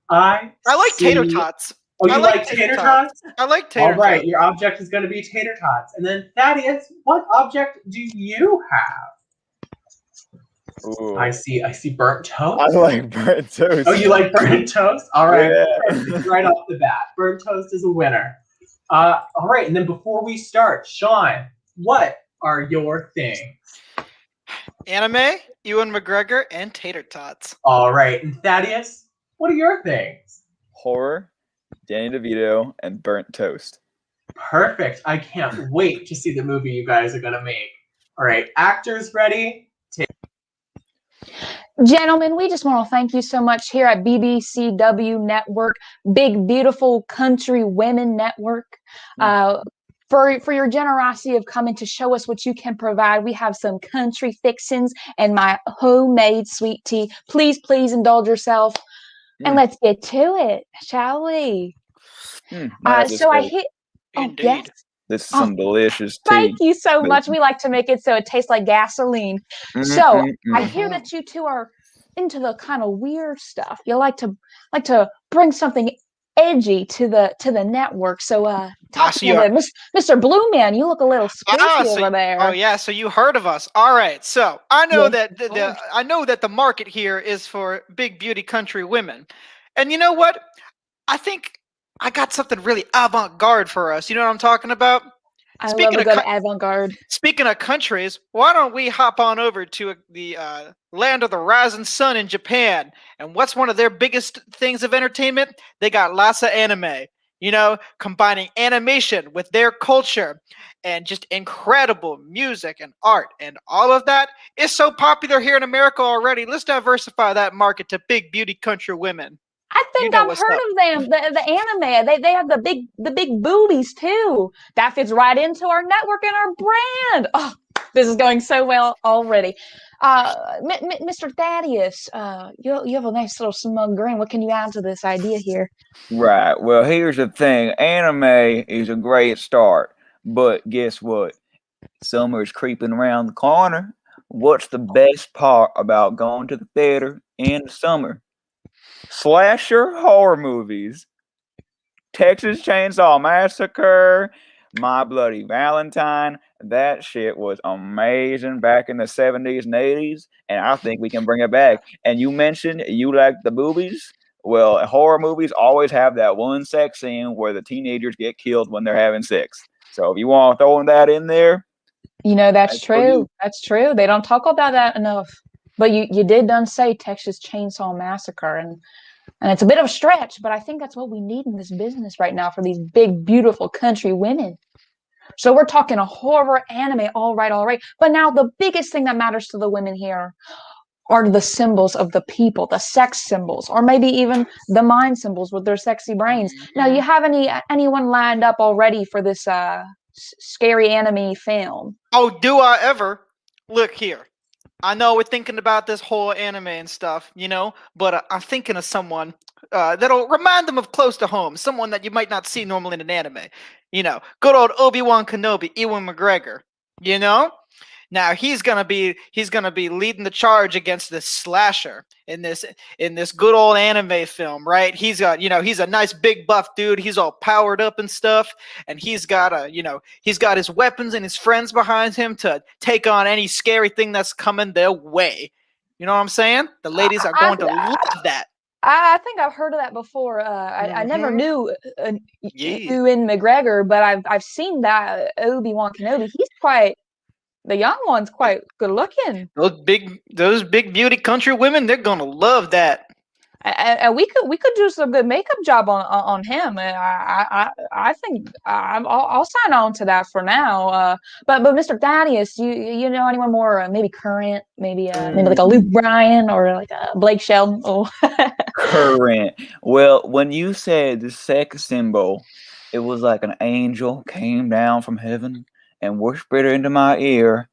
I like see... tater tots. Oh, you I like tater tots? I like tater All right, tots. your object is going to be tater tots. And then Thaddeus, what object do you have? Ooh. I see burnt toast. I like burnt toast. Oh, you like burnt toast? All right, Yeah. perfect. Right off the bat, burnt toast is a winner. All right, and then before we start, Sean, what are your things? Anime, Ewan McGregor, and tater tots. All right, and Thaddeus, what are your things? Horror, Danny DeVito, and burnt toast. Perfect. I can't wait to see the movie you guys are going to make. All right, actors ready? Gentlemen, we just want to thank you so much here at BBCW Network, Big Beautiful Country Women Network, for your generosity of coming to show us what you can provide. We have some country fixins and my homemade sweet tea. Please, please indulge yourself. And let's get to it, shall we? So I hit. Oh, yes. This is some delicious tea. Thank you so much. We like to make it so it tastes like gasoline. So I hear that you two are into the kind of weird stuff. You like to bring something edgy to the network. So talk to me, Mr. Blue Man. You look a little spooky over there. Oh yeah, so you heard of us. All right. So I know that the market here is for big beauty country women. And you know what? I think I got something really avant-garde for us. You know what I'm talking about? I love Speaking a of good avant-garde. Speaking of countries, why don't we hop on over to the land of the rising sun in Japan? And what's one of their biggest things of entertainment? They got lots of anime. You know, combining animation with their culture and just incredible music and art and all of that is so popular here in America already. Let's diversify that market to big beauty country women. I think I've heard of them. The anime. They have the big boobies too. That fits right into our network and our brand. Oh, this is going so well already. Mr. Thaddeus, you have a nice little smug grin. What can you add to this idea here? Right. Well, here's the thing. Anime is a great start, but guess what? Summer's creeping around the corner. What's the best part about going to the theater in the summer? Slasher horror movies. Texas Chainsaw Massacre, My Bloody Valentine. That shit was amazing back in the 70s and 80s, and I think we can bring it back. And you mentioned you like the boobies. Well, horror movies always have that one sex scene where the teenagers get killed when they're having sex. So if you want to throw that in there, you know that's true. That's true. They don't talk about that enough. But you did done say Texas Chainsaw Massacre, and it's a bit of a stretch, but I think that's what we need in this business right now for these big, beautiful country women. So we're talking a horror anime, all right. But now the biggest thing that matters to the women here are the symbols of the people, the sex symbols, or maybe even the mind symbols with their sexy brains. Now, you have anyone lined up already for this scary anime film? Oh, do I ever? Look here. I know we're thinking about this whole anime and stuff, you know, but I'm thinking of someone that'll remind them of close to home, someone that you might not see normally in an anime. You know, good old Obi-Wan Kenobi, Ewan McGregor. You know, now he's gonna be leading the charge against this slasher in this good old anime film, right? He's got, you know, he's a nice big buff dude. He's all powered up and stuff, and he's got his weapons and his friends behind him to take on any scary thing that's coming their way. You know what I'm saying? The ladies are going to love that. I think I've heard of that before. I never knew Ewan McGregor, but I've seen that Obi-Wan Kenobi. He's quite. The young one's quite good looking. Those big beauty country women, they're gonna love that. And we could do some good makeup job on him. I think I'll sign on to that for now. But Mr. Thaddeus, you know anyone more maybe current, maybe like a Luke Bryan or like a Blake Shelton? Oh. Current. Well, when you said the sex symbol, it was like an angel came down from heaven and whispered into my ear,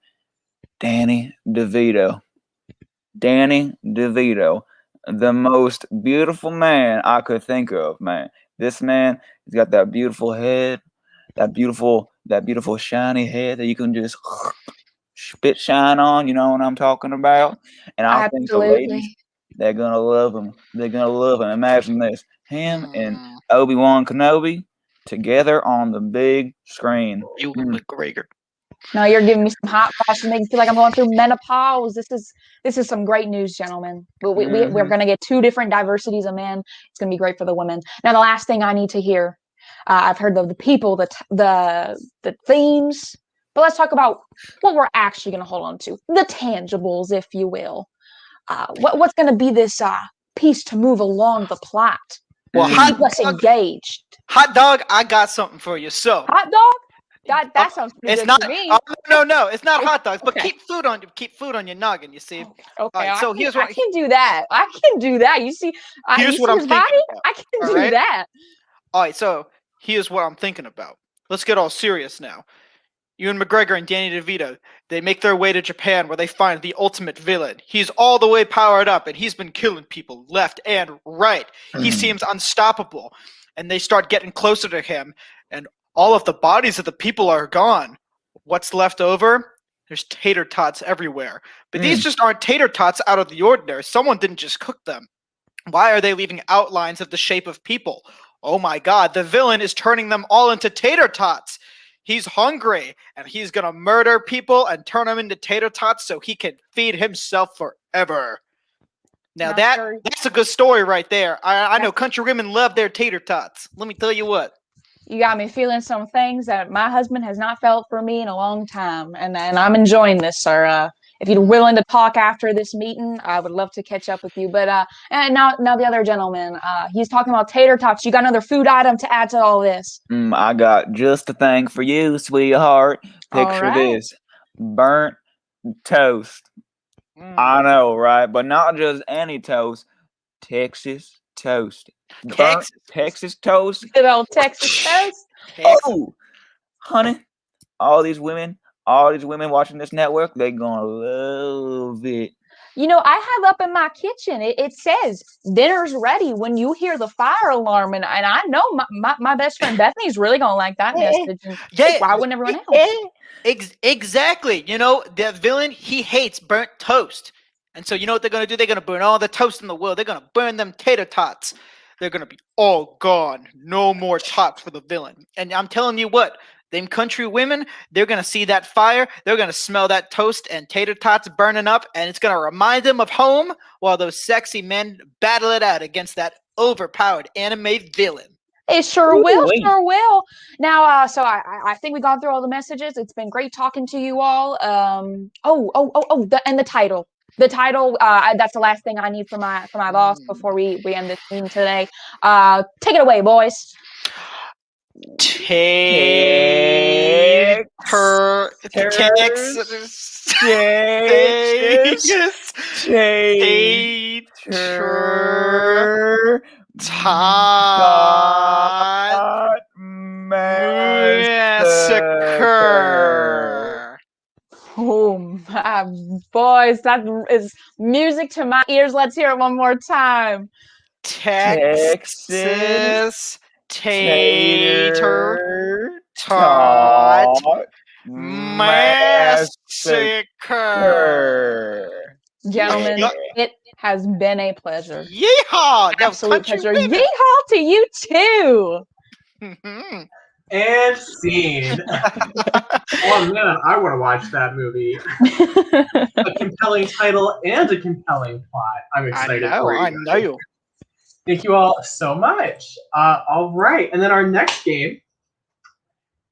Danny DeVito. Danny DeVito, the most beautiful man I could think of, man. This man, he's got that beautiful head, that beautiful shiny head that you can just spit shine on, you know what I'm talking about? And I think the ladies, they're gonna love him. They're gonna love him. Imagine this. Him and Obi-Wan Kenobi together on the big screen. Ewan McGregor. No, you're giving me some hot flash and making me feel like I'm going through menopause. This is some great news, gentlemen. We're going to get two different diversities of men. It's going to be great for the women. Now, the last thing I need to hear, I've heard of the people, the themes, but let's talk about what we're actually going to hold on to, the tangibles, if you will. What's going to be this piece to move along the plot? Well, keep us engaged. Hot dog, I got something for you. So hot dog? That sounds pretty it's good not, to me. No, it's not hot dogs, but keep food on your noggin. You see. Okay, right, so here's what I can do that. I can do that. You see, here's what I'm thinking about. I can do that. All right, so here's what I'm thinking about. Let's get all serious now. Ewan McGregor and Danny DeVito, they make their way to Japan where they find the ultimate villain. He's all the way powered up and he's been killing people left and right. He seems unstoppable. And they start getting closer to him and all of the bodies of the people are gone. What's left over? There's tater tots everywhere. But these just aren't tater tots out of the ordinary. Someone didn't just cook them. Why are they leaving outlines of the shape of people? Oh my God, the villain is turning them all into tater tots. He's hungry, and he's going to murder people and turn them into tater tots so he can feed himself forever. Now, that's a good story right there. I know country women love their tater tots. Let me tell you what. You got me feeling some things that my husband has not felt for me in a long time, and I'm enjoying this, sir. If you're willing to talk after this meeting, I would love to catch up with you. But and now the other gentleman, he's talking about tater tots. You got another food item to add to all this? I got just the thing for you, sweetheart. All Picture right. this: burnt toast. I know, right? But not just any toast. Texas toast. Burnt Texas toast. Good old Texas toast. Oh, honey, all these women watching this network, they gonna love it. You know, I have up in my kitchen, it says dinner's ready when you hear the fire alarm. And I know my best friend Bethany's really going to like that message. And why wouldn't everyone else? Exactly. You know, the villain, he hates burnt toast. And so you know what they're going to do? They're going to burn all the toast in the world. They're going to burn them tater tots. They're going to be all gone. No more tots for the villain. And I'm telling you what, them country women, they're going to see that fire. They're going to smell that toast and tater tots burning up. And it's going to remind them of home while those sexy men battle it out against that overpowered anime villain. It sure will. Now, so I think we got through all the messages. It's been great talking to you all. And the title. The title, that's the last thing I need for my boss before we end this meeting today. Take it away, boys. Massacre. Oh my boys, that is music to my ears. Let's hear it one more time. Texas tater tot massacre. Gentlemen, it has been a pleasure. Yeehaw! Absolute pleasure. Yeehaw to you too. And scene. Oh man, I want to watch that movie. A compelling title and a compelling plot. I'm excited for you. I know you. Thank you all so much. All right, and then our next game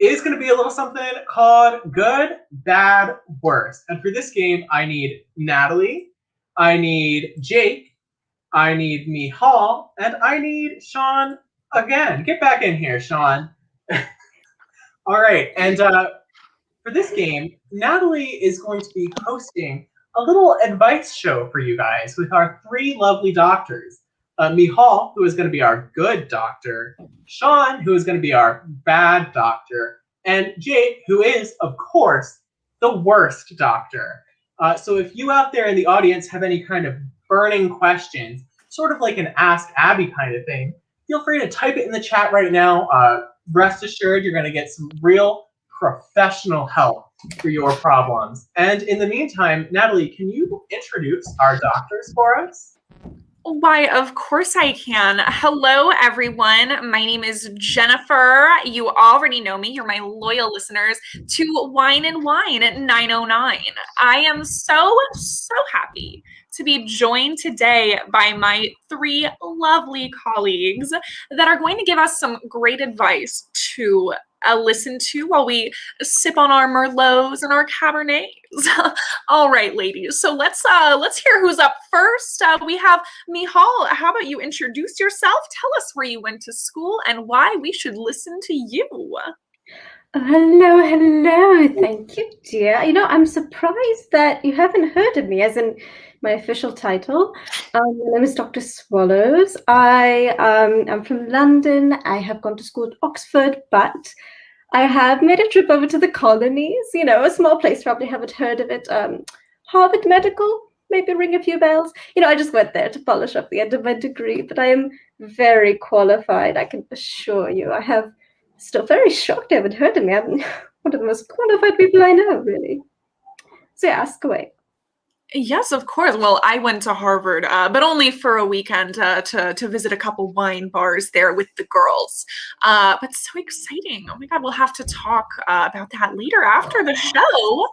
is going to be a little something called Good, Bad, Worst. And for this game, I need Natalie, I need Jake, I need Mihal, and I need Sean again. Get back in here, Sean. All right, and for this game, Natalie is going to be hosting a little advice show for you guys with our three lovely doctors. Mihal, who is going to be our good doctor, Sean, who is going to be our bad doctor, and Jake, who is, of course, the worst doctor. So if you out there in the audience have any kind of burning questions, sort of like an Ask Abby kind of thing, feel free to type it in the chat right now. Rest assured, you're going to get some real professional help for your problems. And in the meantime, Natalie, can you introduce our doctors for us? Why, of course I can. Hello, everyone. My name is Jennifer. You already know me. You're my loyal listeners to Wine and Wine at 909. I am so happy to be joined today by my three lovely colleagues that are going to give us some great advice to listen to while we sip on our Merlots and our Cabernets. All right, ladies. So let's hear who's up first. We have Mihal. How about you introduce yourself? Tell us where you went to school and why we should listen to you. Hello. Thank you, dear. You know, I'm surprised that you haven't heard of me, as in my official title. My name is Dr. Swallows. I am from London. I have gone to school at Oxford, but I have made a trip over to the colonies. You know, a small place, probably haven't heard of it. Harvard Medical, maybe ring a few bells. You know, I just went there to polish up the end of my degree, but I am very qualified, I can assure you. I have still very shocked you haven't heard of me. I'm one of the most qualified people I know, really. So yeah, ask away. Yes, of course. Well, I went to Harvard, but only for a weekend to visit a couple wine bars there with the girls. But so exciting. Oh my God, we'll have to talk about that later after the show.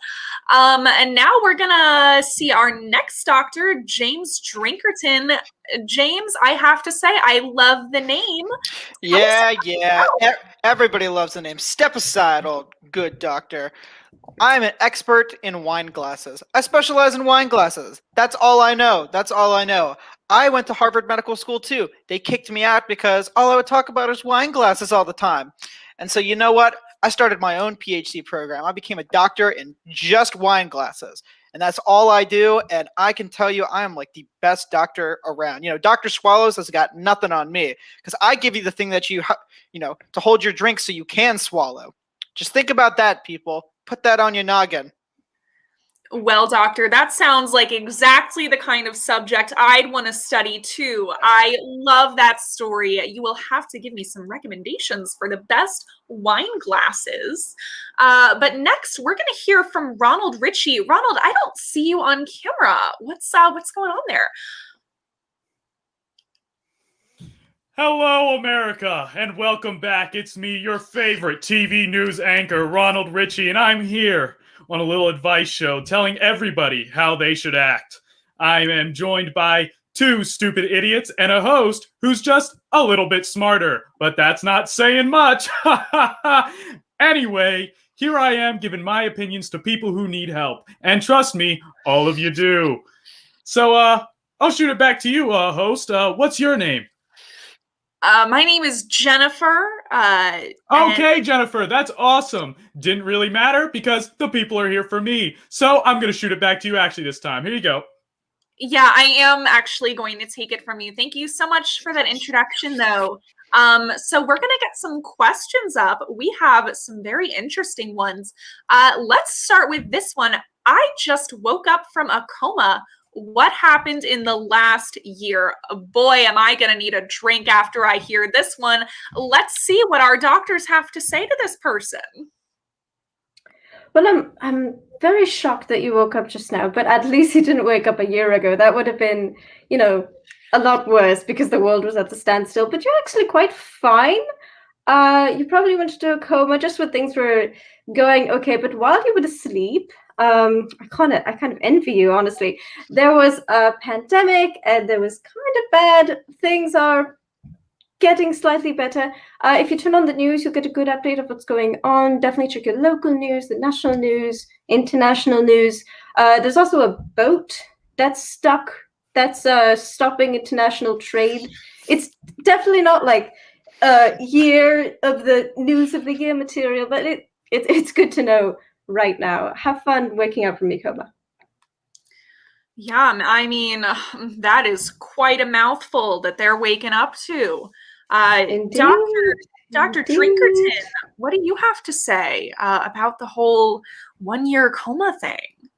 And now we're going to see our next doctor, James Drinkerton. James, I have to say, I love the name. Yeah. Everybody loves the name. Step aside, old good doctor. I'm an expert in wine glasses. I specialize in wine glasses. That's all I know. I went to Harvard Medical School too. They kicked me out because all I would talk about is wine glasses all the time. And so you know what? I started my own PhD program. I became a doctor in just wine glasses. And that's all I do. And I can tell you, I am like the best doctor around. Dr. Swallows has got nothing on me because I give you the thing that to hold your drink so you can swallow. Just think about that, people. Put that on your noggin. Well, doctor, that sounds like exactly the kind of subject I'd want to study too. I love that story. You will have to give me some recommendations for the best wine glasses. But next, we're going to hear from Ronald Ritchie. Ronald, I don't see you on camera. What's going on there? Hello, America, and welcome back. It's me, your favorite TV news anchor, Ronald Ritchie, and I'm here on a little advice show telling everybody how they should act. I am joined by two stupid idiots and a host who's just a little bit smarter, but that's not saying much. Anyway, here I am giving my opinions to people who need help, and trust me, all of you do. So, I'll shoot it back to you, host. What's your name? My name is Jennifer. Okay, Jennifer, that's awesome. Didn't really matter because the people are here for me. So I'm going to shoot it back to you actually this time. Here you go. Yeah, I am actually going to take it from you. Thank you so much for that introduction, though. So we're going to get some questions up. We have some very interesting ones. Let's start with this one. I just woke up from a coma. What happened in the last year? Boy, am I going to need a drink after I hear this one. Let's see what our doctors have to say to this person. Well, I'm very shocked that you woke up just now, but at least you didn't wake up a year ago. That would have been, a lot worse because the world was at the standstill. But you're actually quite fine. You probably went into a coma just when things were going okay. But while you were asleep, I kind of envy you, honestly. There was a pandemic and there was kind of bad. Things are getting slightly better. If you turn on the news, you'll get a good update of what's going on. Definitely check your local news, the national news, international news. There's also a boat that's stuck. That's stopping international trade. It's definitely not like a year of the news of the year material, but it's good to know right now. Have fun waking up from your coma. Yeah, I mean, that is quite a mouthful that they're waking up to. Dr. Drinkerton, what do you have to say about the whole 1 year coma thing?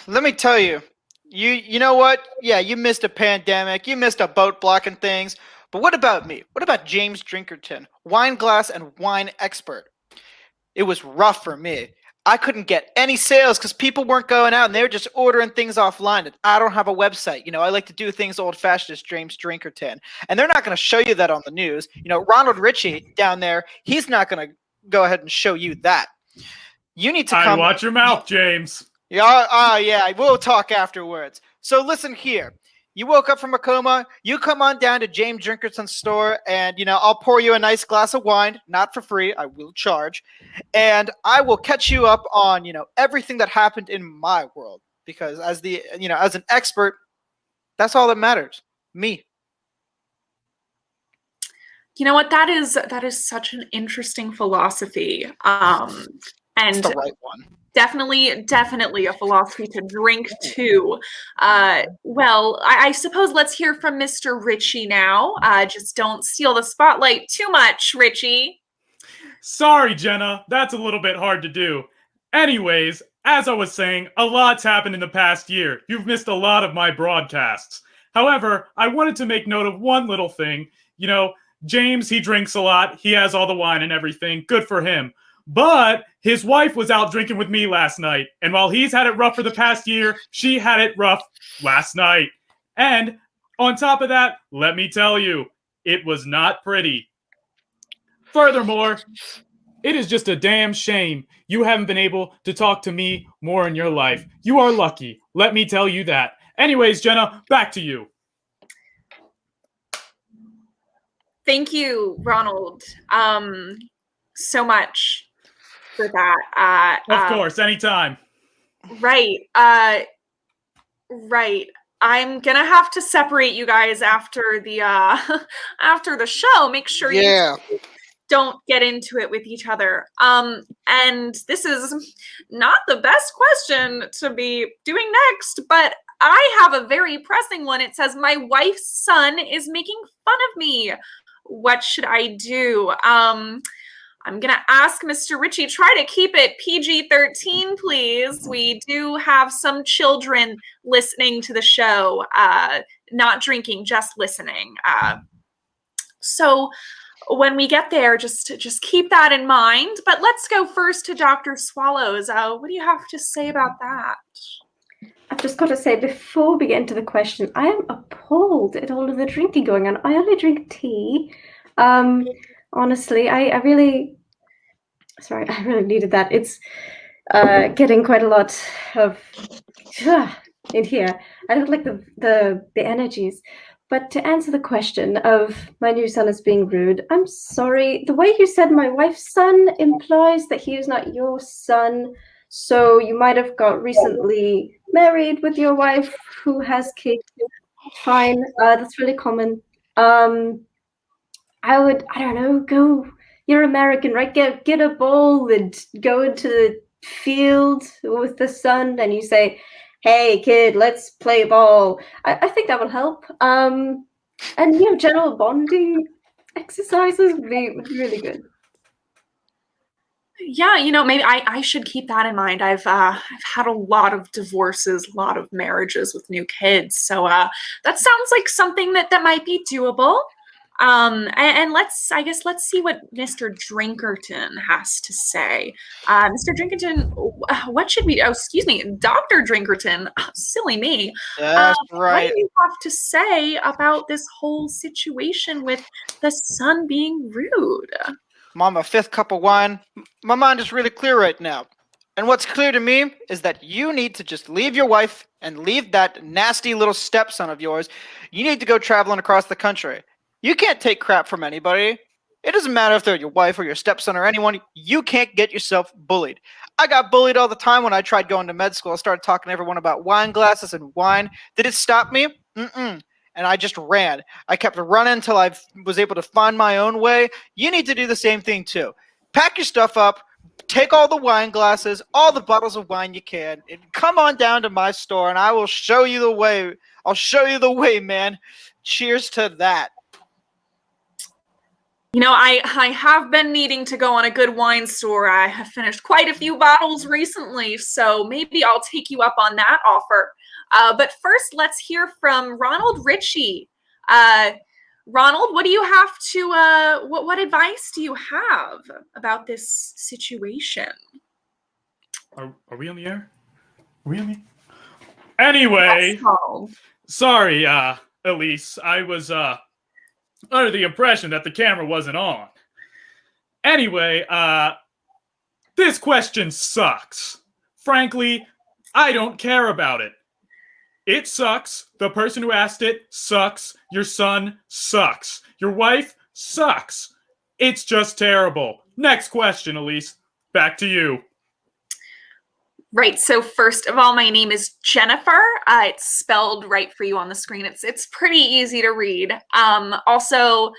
Let me tell you, you know what? Yeah, you missed a pandemic, you missed a boat blocking things, but what about me? What about James Drinkerton, wine glass and wine expert? It was rough for me. I couldn't get any sales because people weren't going out and they were just ordering things offline. And I don't have a website. I like to do things old-fashioned as James Drinkerton. And they're not going to show you that on the news. Ronald Ritchie down there, he's not going to go ahead and show you that. You need to come. Watch your mouth, James. Yeah, we'll talk afterwards. So listen here. You woke up from a coma, you come on down to James Drinkerton's store, and, I'll pour you a nice glass of wine, not for free, I will charge, and I will catch you up on, everything that happened in my world, because as an expert, that's all that matters, me. You know what? That is such an interesting philosophy, and it's the right one. Definitely a philosophy to drink to. Well, I suppose let's hear from Mr. Ritchie now. Just don't steal the spotlight too much, Ritchie. Sorry, Jenna. That's a little bit hard to do. Anyways, as I was saying, a lot's happened in the past year. You've missed a lot of my broadcasts. However, I wanted to make note of one little thing. James, he drinks a lot. He has all the wine and everything. Good for him. But his wife was out drinking with me last night. And while he's had it rough for the past year, she had it rough last night. And on top of that, let me tell you, it was not pretty. Furthermore, it is just a damn shame you haven't been able to talk to me more in your life. You are lucky. Let me tell you that. Anyways, Jenna, back to you. Thank you, Ronald, so much for that. Of course, anytime. Right. Right. I'm gonna have to separate you guys after the after the show. Make sure Yeah. you don't get into it with each other. And this is not the best question to be doing next, but I have a very pressing one. It says, my wife's son is making fun of me. What should I do? I'm gonna ask Mr. Ritchie, try to keep it PG-13, please. We do have some children listening to the show, not drinking, just listening. So when we get there, just keep that in mind. But let's go first to Dr. Swallows. What do you have to say about that? I've just got to say, before we get into the question, I am appalled at all of the drinking going on. I only drink tea. Honestly, I really needed that. It's getting quite a lot of in here. I don't like the energies. But to answer the question of my new son is being rude, I'm sorry. The way you said my wife's son implies that he is not your son. So you might have got recently married with your wife who has kids. Fine, that's really common. I don't know, go. You're American, right? Get a bowl and go into the field with the sun, and you say, "Hey, kid, let's play ball." I think that will help. And general bonding exercises would be really good. Yeah, maybe I should keep that in mind. I've had a lot of divorces, a lot of marriages with new kids, so that sounds like something that might be doable. And let's see what Mr. Drinkerton has to say. Mr. Drinkerton, what should we? Oh, excuse me, Dr. Drinkerton. Silly me. That's right. What do you have to say about this whole situation with the son being rude? Mama, fifth cup of wine. My mind is really clear right now. And what's clear to me is that you need to just leave your wife and leave that nasty little stepson of yours. You need to go traveling across the country. You can't take crap from anybody. It doesn't matter if they're your wife or your stepson or anyone. You can't get yourself bullied. I got bullied all the time when I tried going to med school. I started talking to everyone about wine glasses and wine. Did it stop me? Mm-mm. And I just ran. I kept running until I was able to find my own way. You need to do the same thing too. Pack your stuff up, take all the wine glasses, all the bottles of wine you can, and come on down to my store and I will show you the way. I'll show you the way, man. Cheers to that. I have been needing to go on a good wine store. I have finished quite a few bottles recently, so maybe I'll take you up on that offer. But first, let's hear from Ronald Ritchie. Ronald, what do you have to? What advice do you have about this situation? Are we on the air? Are we on the? Anyway, sorry, Elise. I was under the impression that the camera wasn't on. Anyway, this question sucks. Frankly, I don't care about it. It sucks. The person who asked it sucks. Your son sucks. Your wife sucks. It's just terrible. Next question, Elise. Back to you. Right. So first of all, my name is Jennifer. It's spelled right for you on the screen. It's pretty easy to read. Also,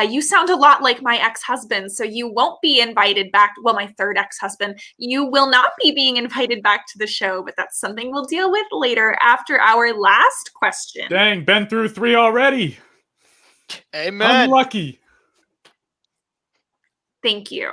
you sound a lot like my ex-husband, so you won't be invited back. Well, my third ex-husband. You will not be being invited back to the show, but that's something we'll deal with later after our last question. Dang, been through 3 already. Amen. Unlucky. Thank you.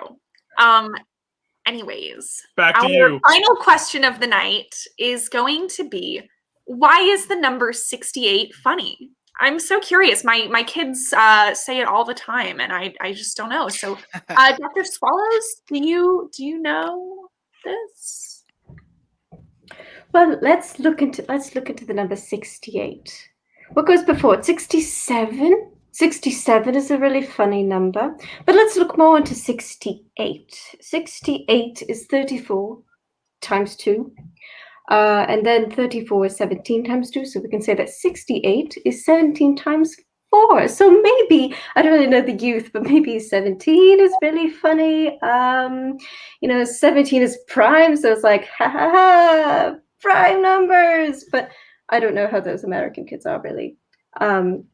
Anyways, back to our you. Final question of the night is going to be, why is the number 68 funny? I'm so curious. My kids say it all the time, and I just don't know. So, Dr. Swallows, do you know this? Well, let's look into the number 68. What goes before it? 67? 67 is a really funny number. But let's look more into 68. 68 is 34 times 2. And then 34 is 17 times 2. So we can say that 68 is 17 times 34. So maybe, I don't really know the youth, but maybe 17 is really funny. 17 is prime, so it's like, ha ha ha, prime numbers. But I don't know how those American kids are really. Maybe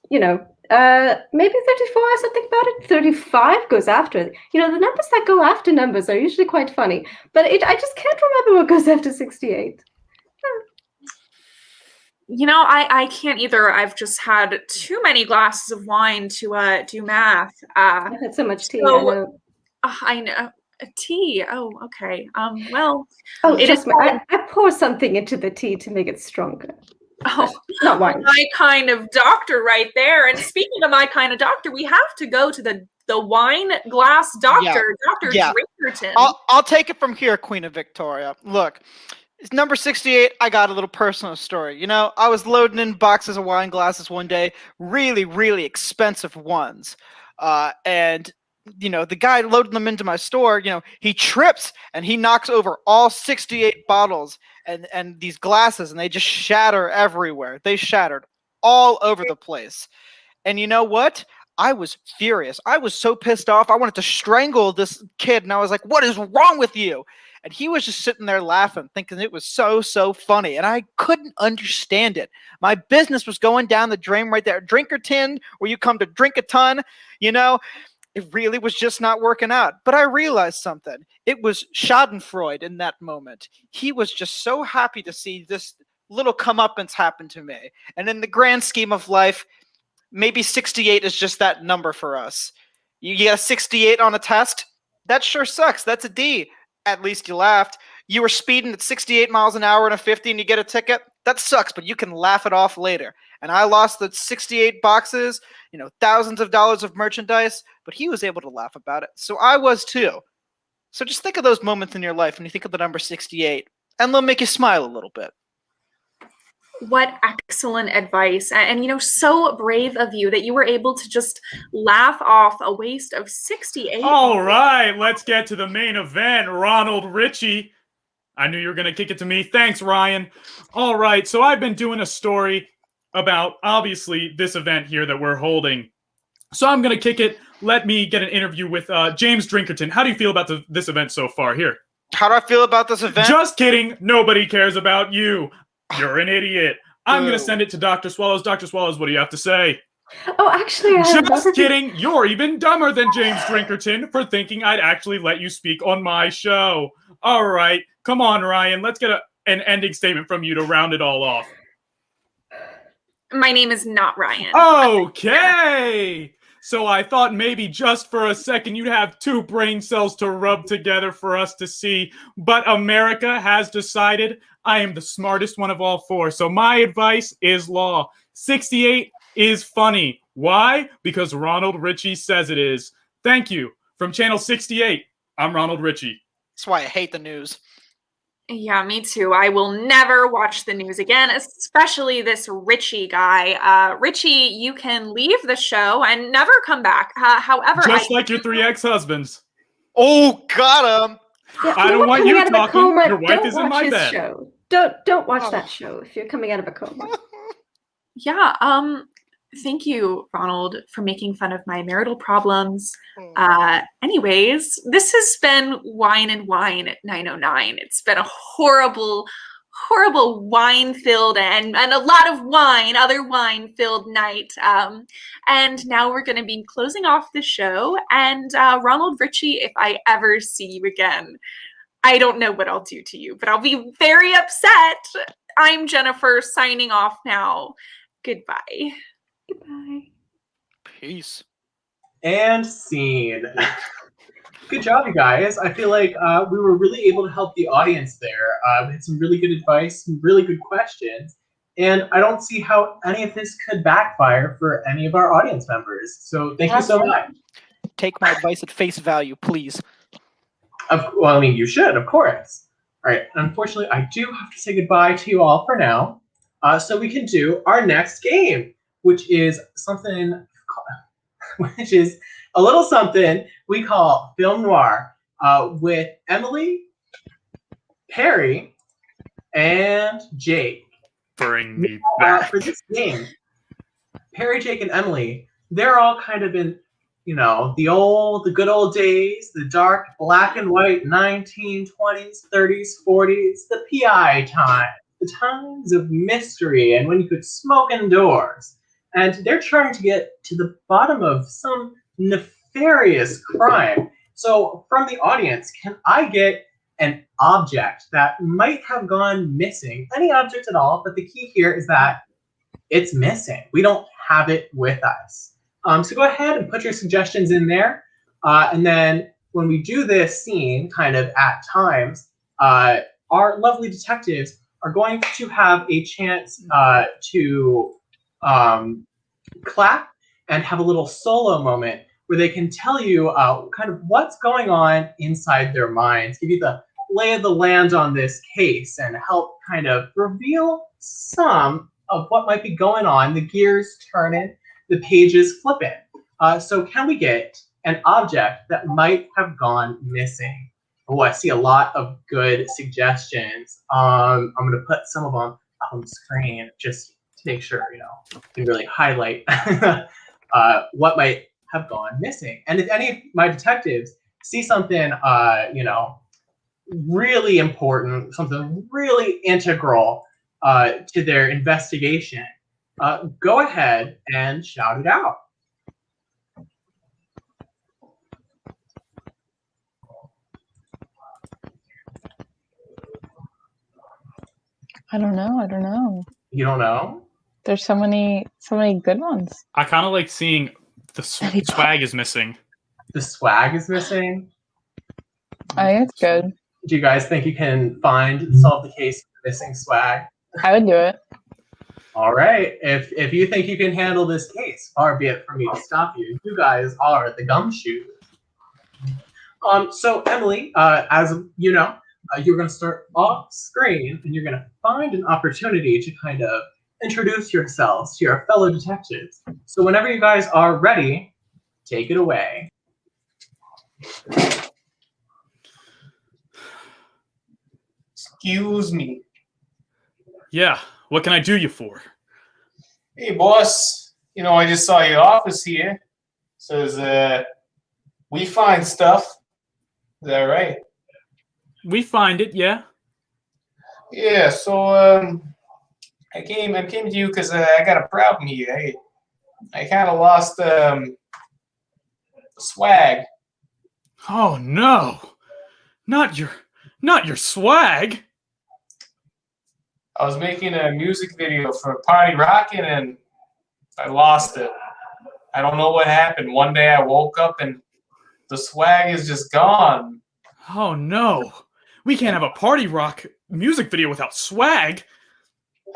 34 or something about it. 35 goes after it. The numbers that go after numbers are usually quite funny. But I just can't remember what goes after 68. I can't either. I've just had too many glasses of wine to do math. I've had so much tea. I know. Tea. Oh, okay. Well. Oh, trust me. I pour something into the tea to make it stronger. Oh, not wine. My kind of doctor right there. And speaking of my kind of doctor, we have to go to the wine glass doctor, Dr. Drinkerton. I'll take it from here, Queen of Victoria. Look, it's number 68. I got a little personal story. I was loading in boxes of wine glasses one day, really, really expensive ones. And the guy loading them into my store, he trips and he knocks over all 68 bottles and these glasses, and they just shatter everywhere. They shattered all over the place. And you know what? I was furious. I was so pissed off. I wanted to strangle this kid, and I was like, what is wrong with you? And he was just sitting there laughing, thinking it was so, so funny. And I couldn't understand it. My business was going down the drain right there. Drinkerton, where you come to drink a ton, it really was just not working out. But I realized something. It was Schadenfreude in that moment. He was just so happy to see this little comeuppance happen to me. And in the grand scheme of life, maybe 68 is just that number for us. You get a 68 on a test? That sure sucks. That's a D. At least you laughed. You were speeding at 68 miles an hour in a 50 and you get a ticket? That sucks, but you can laugh it off later. And I lost the 68 boxes, thousands of dollars of merchandise, but he was able to laugh about it. So I was too. So just think of those moments in your life when you think of the number 68, and they'll make you smile a little bit. What excellent advice. And so brave of you that you were able to just laugh off a waste of 68. All right, let's get to the main event. Ronald Richie. I knew you were going to kick it to me. Thanks, Ryan. All right, so I've been doing a story about, obviously, this event here that we're holding. So I'm going to kick it. Let me get an interview with James Drinkerton. How do you feel about this event so far? Here. How do I feel about this event? Just kidding. Nobody cares about you. You're an idiot. I'm going to send it to Dr. Swallows. Dr. Swallows, what do you have to say? Oh, actually, I have Just kidding. You're even dumber than James Drinkerton for thinking I'd actually let you speak on my show. All right. Come on, Ryan. Let's get an ending statement from you to round it all off. My name is not Ryan. Okay. So I thought maybe just for a second you'd have two brain cells to rub together for us to see. But America has decided I am the smartest one of all four. So my advice is law. 68 is funny. Why? Because Ronald Richie says it is. Thank you. From Channel 68, I'm Ronald Richie. That's why I hate the news. Yeah, me too. I will never watch the news again, especially this Richie guy. Richie, you can leave the show and never come back. However, just like your 3 ex-husbands. Oh, got him. Yeah, I don't want you talking. Your wife don't is in watch my his bed. Show. Don't watch that show if you're coming out of a coma. Yeah. Thank you, Ronald, for making fun of my marital problems. Anyways, this has been Wine and Wine at 909. It's been a horrible, horrible wine-filled and a lot of wine, other wine-filled night. And now we're going to be closing off the show. And Ronald Richie, if I ever see you again, I don't know what I'll do to you, but I'll be very upset. I'm Jennifer, signing off now. Goodbye. Goodbye. Peace. And scene. Good job, you guys. I feel like we were really able to help the audience there. We had some really good advice, some really good questions, and I don't see how any of this could backfire for any of our audience members. So thank you so much. Take my advice at face value, please. Well, I mean, you should, of course. All right. Unfortunately, I do have to say goodbye to you all for now, so we can do our next game, which is something, which is a little something we call Film Noir, with Emily, Perry, and Jake. Bring me back. For this game, Perry, Jake, and Emily, they're all kind of in, you know, the good old days, the dark black and white 1920s, 30s, 40s, the PI time, the times of mystery and when you could smoke indoors. And they're trying to get to the bottom of some nefarious crime. So from the audience, can I get an object that might have gone missing? Any object at all, but the key here is that it's missing. We don't have it with us. So go ahead and put your suggestions in there. And then when we do this scene, kind of at times, our lovely detectives are going to have a chance to clap and have a little solo moment where they can tell you kind of what's going on inside their minds, give you the lay of the land on this case, and help kind of reveal some of what might be going on, the gears turning, the pages flipping. So can we get an object that might have gone missing? Oh, I see a lot of good suggestions. I'm going to put some of them on screen just to make sure, you know, can really highlight what might have gone missing. And if any of my detectives see something, you know, really important, something really integral to their investigation, go ahead and shout it out. I don't know. You don't know? There's so many good ones. I kind of like seeing the swag is missing. The swag is missing? I think it's good. Do you guys think you can solve the case of missing swag? I would do it. All right. If you think you can handle this case, far be it from me to stop you. You guys are the gumshoe. So Emily, as you know, you're going to start off screen, and you're going to find an opportunity to kind of introduce yourselves to your fellow detectives. So whenever you guys are ready, take it away. Excuse me. Yeah, what can I do you for? Hey, boss. You know, I just saw your office here. Says, we find stuff. Is that right? We find it, yeah. Yeah, so, I came to you because I got a problem here. I kind of lost swag. Oh no, not your swag. I was making a music video for Party Rockin' and I lost it. I don't know what happened. One day I woke up and the swag is just gone. Oh no, we can't have a Party Rock music video without swag.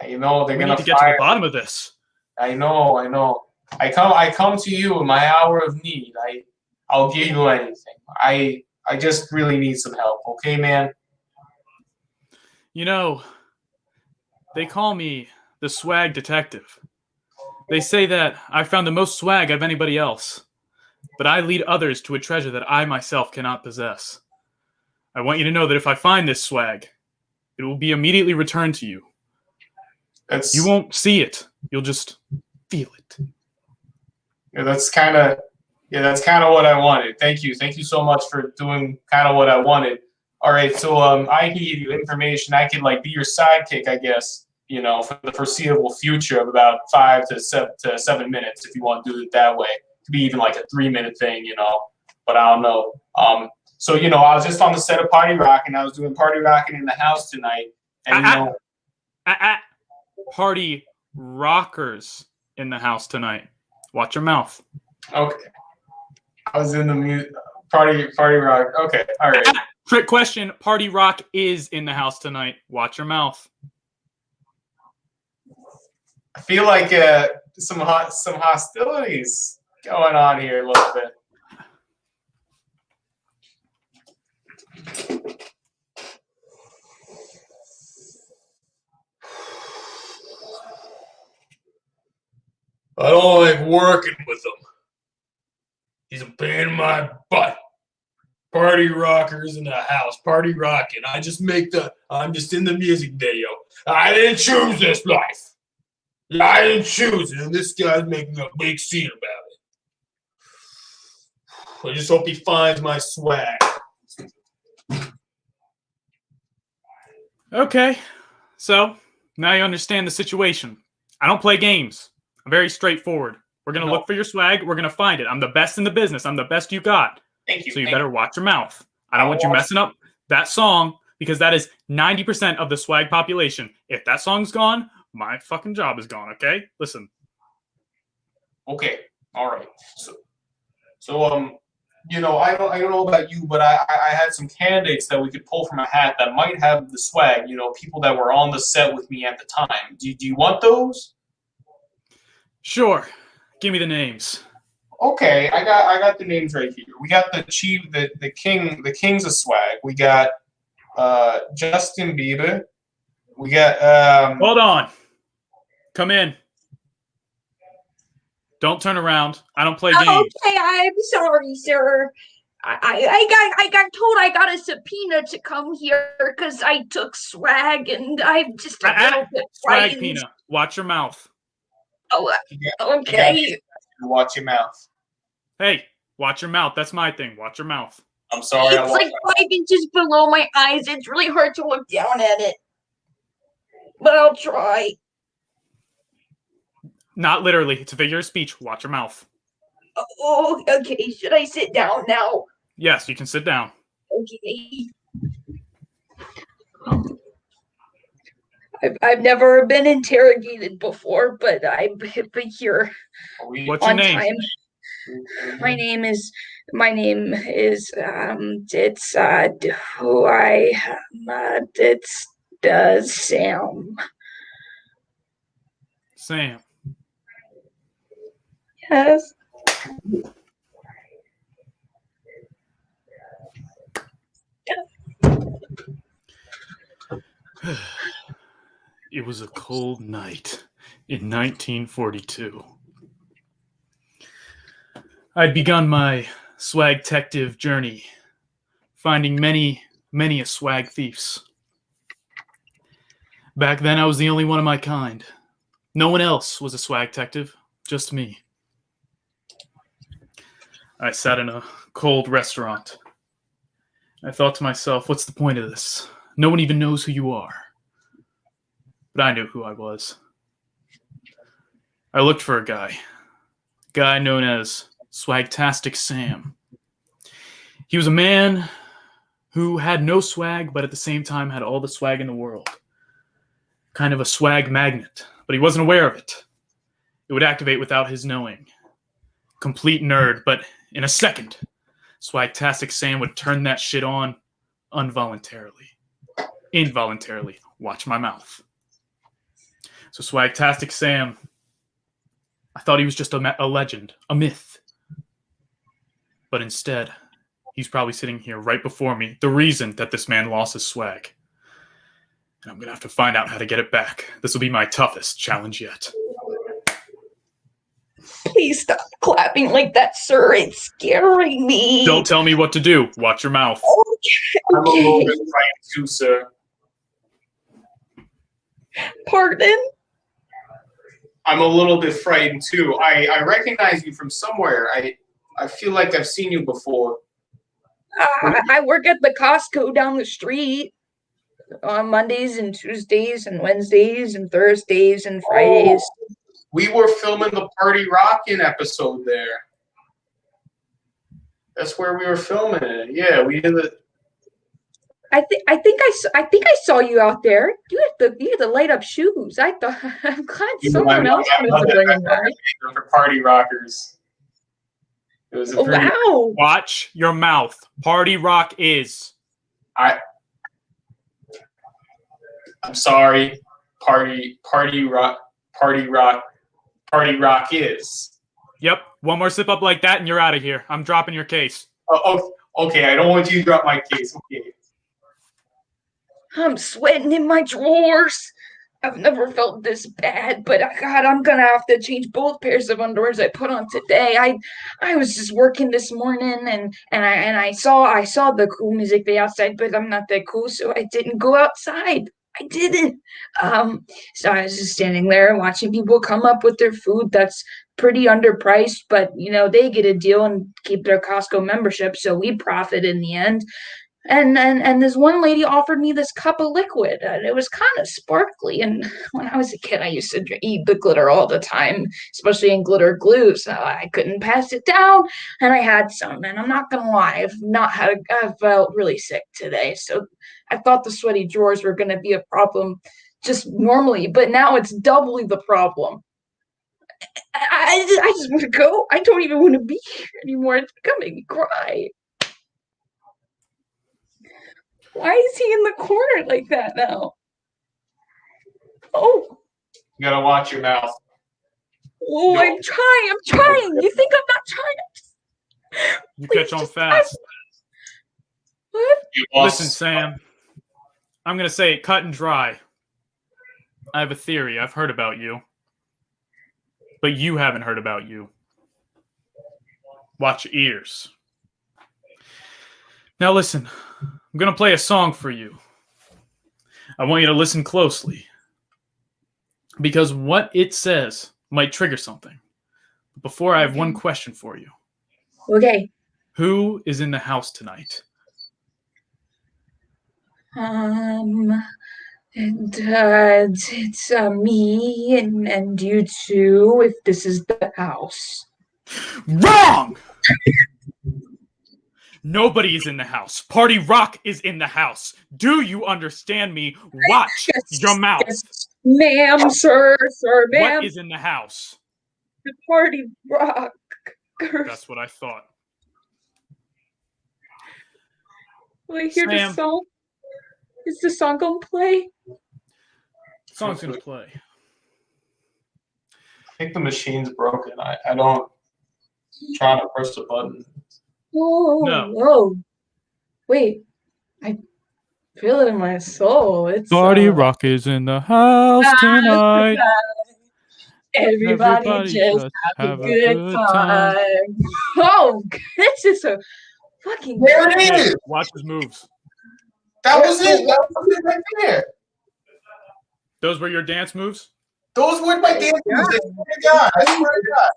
You know they're we gonna need to get to the bottom of this. I know. I come to you in my hour of need. I'll give you anything. I just really need some help. Okay, man? You know, they call me the swag detective. They say that I found the most swag of anybody else, but I lead others to a treasure that I myself cannot possess. I want you to know that if I find this swag, it will be immediately returned to you. You won't see it. You'll just feel it. Yeah, that's kind of what I wanted. Thank you so much for doing kind of what I wanted. All right, so I can give you information. I could be your sidekick, I guess. You know, for the foreseeable future of about 5 to 7 minutes, if you want to do it that way. It could be even like a 3-minute thing, you know. But I don't know. So you know, I was just on the set of Party Rockin'. I was doing Party Rockin' in the house tonight, and Party Rockers in the house tonight. Watch your mouth. Okay. I was in the Party Rock. Okay, all right. Trick question. Party Rock is in the house tonight. Watch your mouth. I feel like some hostilities going on here a little bit. I don't like working with him. He's a pain in my butt. Party Rockers in the house. Party Rockin'. I'm just in the music video. I didn't choose this life. I didn't choose it, and this guy's making a big scene about it. I just hope he finds my swag. Okay, so now you understand the situation. I don't play games. I'm very straightforward. We're gonna look for your swag. We're gonna find it. I'm the best in the business. I'm the best you got. Thank you. So you better watch your mouth. I don't want you messing up that song because that is 90% of the swag population. If that song's gone, my fucking job is gone. Okay, listen. Okay, all right. So you know, I don't know about you, but I had some candidates that we could pull from a hat that might have the swag. You know, people that were on the set with me at the time. Do you want those? Sure. Give me the names. Okay, I got the names right here. We got the kings of swag. We got Justin Bieber. We got Hold on. Come in. Don't turn around. I don't play games. Okay, I'm sorry, sir. I got told I got a subpoena to come here because I took swag, and I'm just a little bit Swag frightened. Pina. Watch your mouth. Oh, okay. Watch your mouth. Hey, watch your mouth. That's my thing. Watch your mouth. I'm sorry. It's like 5 inches below my eyes. It's really hard to look down at it. But I'll try. Not literally. It's a figure of speech. Watch your mouth. Oh, okay. Should I sit down now? Yes, you can sit down. Okay. I've never been interrogated before, but I've been here What's your on name? time. My name is Sam. Sam. Yes. It was a cold night in 1942. I'd begun my swag-tective journey, finding many a swag thieves. Back then, I was the only one of my kind. No one else was a swag-tective, just me. I sat in a cold restaurant. I thought to myself, what's the point of this? No one even knows who you are. But I knew who I was. I looked for a guy known as Swagtastic Sam. He was a man who had no swag, but at the same time had all the swag in the world. Kind of a swag magnet, but he wasn't aware of it. It would activate without his knowing. Complete nerd, but in a second, Swagtastic Sam would turn that shit on involuntarily. Watch my mouth. So Swagtastic Sam, I thought he was just a legend, a myth. But instead, he's probably sitting here right before me, the reason that this man lost his swag. And I'm going to have to find out how to get it back. This will be my toughest challenge yet. Please stop clapping like that, sir. It's scaring me. Don't tell me what to do. Watch your mouth. I'm a little bit frightened too, sir. Pardon? I'm a little bit frightened too. I recognize you from somewhere. I feel like I've seen you before. I work at the Costco down the street on Mondays and Tuesdays and Wednesdays and Thursdays and Fridays. Oh, we were filming the Party Rockin' episode there. That's where we were filming it. Yeah, we did the. I think I saw you out there. You had the light up shoes. I'm glad someone else was wearing that. For Party Rockers. It was a pretty, wow. Watch your mouth. Party Rock is. I'm sorry. Party Rock is. Yep. One more slip up like that and you're out of here. I'm dropping your case. Oh, okay. I don't want you to drop my case. Okay. I'm sweating in my drawers. I've never felt this bad, but God, I'm gonna have to change both pairs of underwears I put on today. I was just working this morning and I saw the cool music day outside, but I'm not that cool, so I didn't go outside. I didn't. So I was just standing there watching people come up with their food that's pretty underpriced, but they get a deal and keep their Costco membership, so we profit in the end. And this one lady offered me this cup of liquid, and it was kind of sparkly. And when I was a kid, I used to eat the glitter all the time, especially in glitter glue. So I couldn't pass it down, and I had some. And I'm not gonna lie, I felt really sick today. So I thought the sweaty drawers were gonna be a problem just normally, but now it's doubly the problem. I just want to go. I don't even want to be here anymore. It's gonna make me cry. Why is he in the corner like that now? Oh. You gotta watch your mouth. Oh, no. I'm trying. You think I'm not trying? You catch on fast. What? Listen, Sam. I'm gonna say it cut and dry. I have a theory. I've heard about you. But you haven't heard about you. Watch your ears. Now listen. I'm going to play a song for you. I want you to listen closely. Because what it says might trigger something. Before, I have one question for you. Okay. Who is in the house tonight? It's me and you too, if this is the house. Wrong! Nobody is in the house. Party Rock is in the house. Do you understand me? Watch your mouth. Yes, ma'am, sir, ma'am. What is in the house? The Party Rock. That's what I thought. Will I hear Sam. the song? Is the song gonna play? The song's gonna play. I think the machine's broken. I don't. I'm trying to press the button. Oh, No. Whoa. Wait. I feel it in my soul. It's Party Rock is in the house tonight. Everybody just have a good time. Oh, this is a fucking. There it is. Watch his moves. That was it. That was it right there. Those were your dance moves? Those were my dance moves. I swear to God. I swear to God.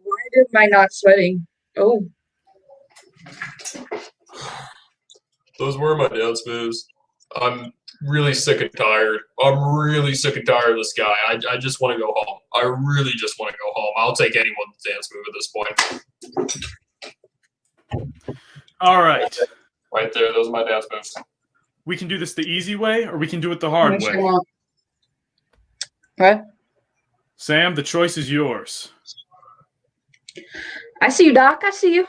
Why am I not sweating? Oh. Those were my dance moves. I'm really sick and tired. I'm really sick and tired of this guy. I just want to go home. I really just want to go home. I'll take anyone's dance move at this point. All right. Right there. Those are my dance moves. We can do this the easy way, or we can do it the hard way. What? Sam, the choice is yours. I see you, Doc. I see you.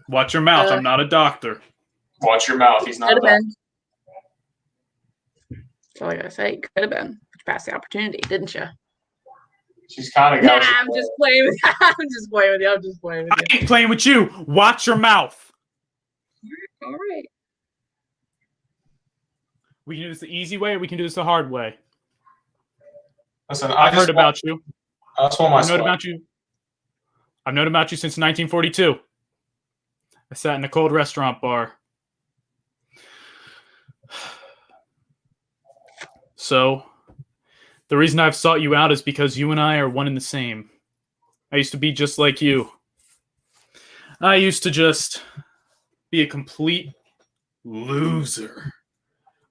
Watch your mouth. I'm not a doctor. Watch your mouth. He's not. Could have been. That's all I gotta say. Could have been. You passed the opportunity, didn't you? She's kind of. Nah, I'm just playing with you. I'm just playing with you. I ain't playing with you. Watch your mouth. All right. We can do this the easy way, or we can do this the hard way. Listen, I've heard about you. That's what my I've known about you. I've known about you since 1942. I sat in a cold restaurant bar. So, the reason I've sought you out is because you and I are one and the same. I used to be just like you. I used to just be a complete loser.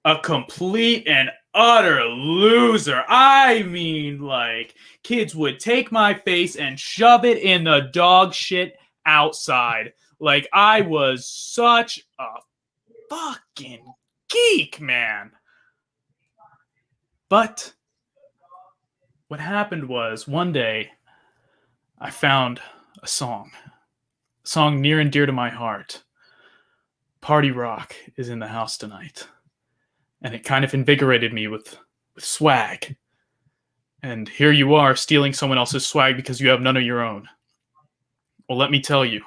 A complete and utter loser. I mean, like, kids would take my face and shove it in the dog shit outside. Like, I was such a fucking geek, man. But what happened was, one day, I found a song near and dear to my heart. Party Rock is in the house tonight. And it kind of invigorated me with swag. And here you are stealing someone else's swag because you have none of your own. Well, let me tell you.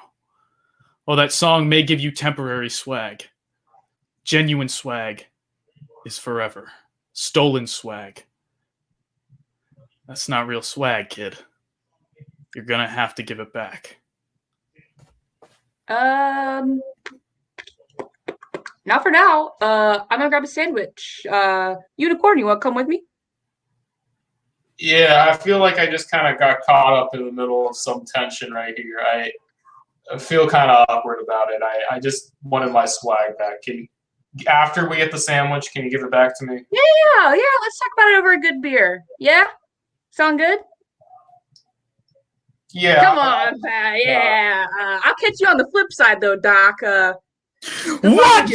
While that song may give you temporary swag, genuine swag is forever. Stolen swag. That's not real swag, kid. You're gonna have to give it back. not for now. I'm gonna grab a sandwich. Unicorn, you wanna come with me? Yeah, I feel like I just kind of got caught up in the middle of some tension right here. I feel kind of awkward about it. I just wanted my swag back. After we get the sandwich, can you give it back to me? Yeah. Let's talk about it over a good beer. Yeah, sound good? Yeah. Come on, Pat. Yeah. I'll catch you on the flip side, though, Doc. What?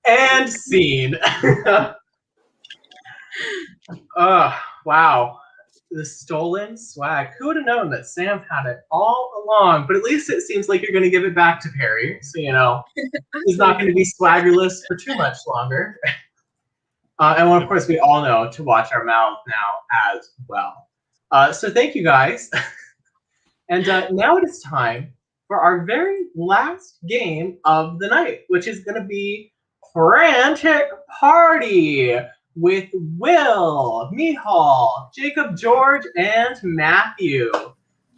And scene. Wow. The stolen swag. Who would have known that Sam had it all along? But at least it seems like you're going to give it back to Perry. So, he's not going to be swaggerless for too much longer. And of course, we all know to watch our mouths now as well. So thank you, guys. And now it is time for our very last game of the night, which is going to be Frantic Party with Will, Mihal, Jacob George, and Matthew.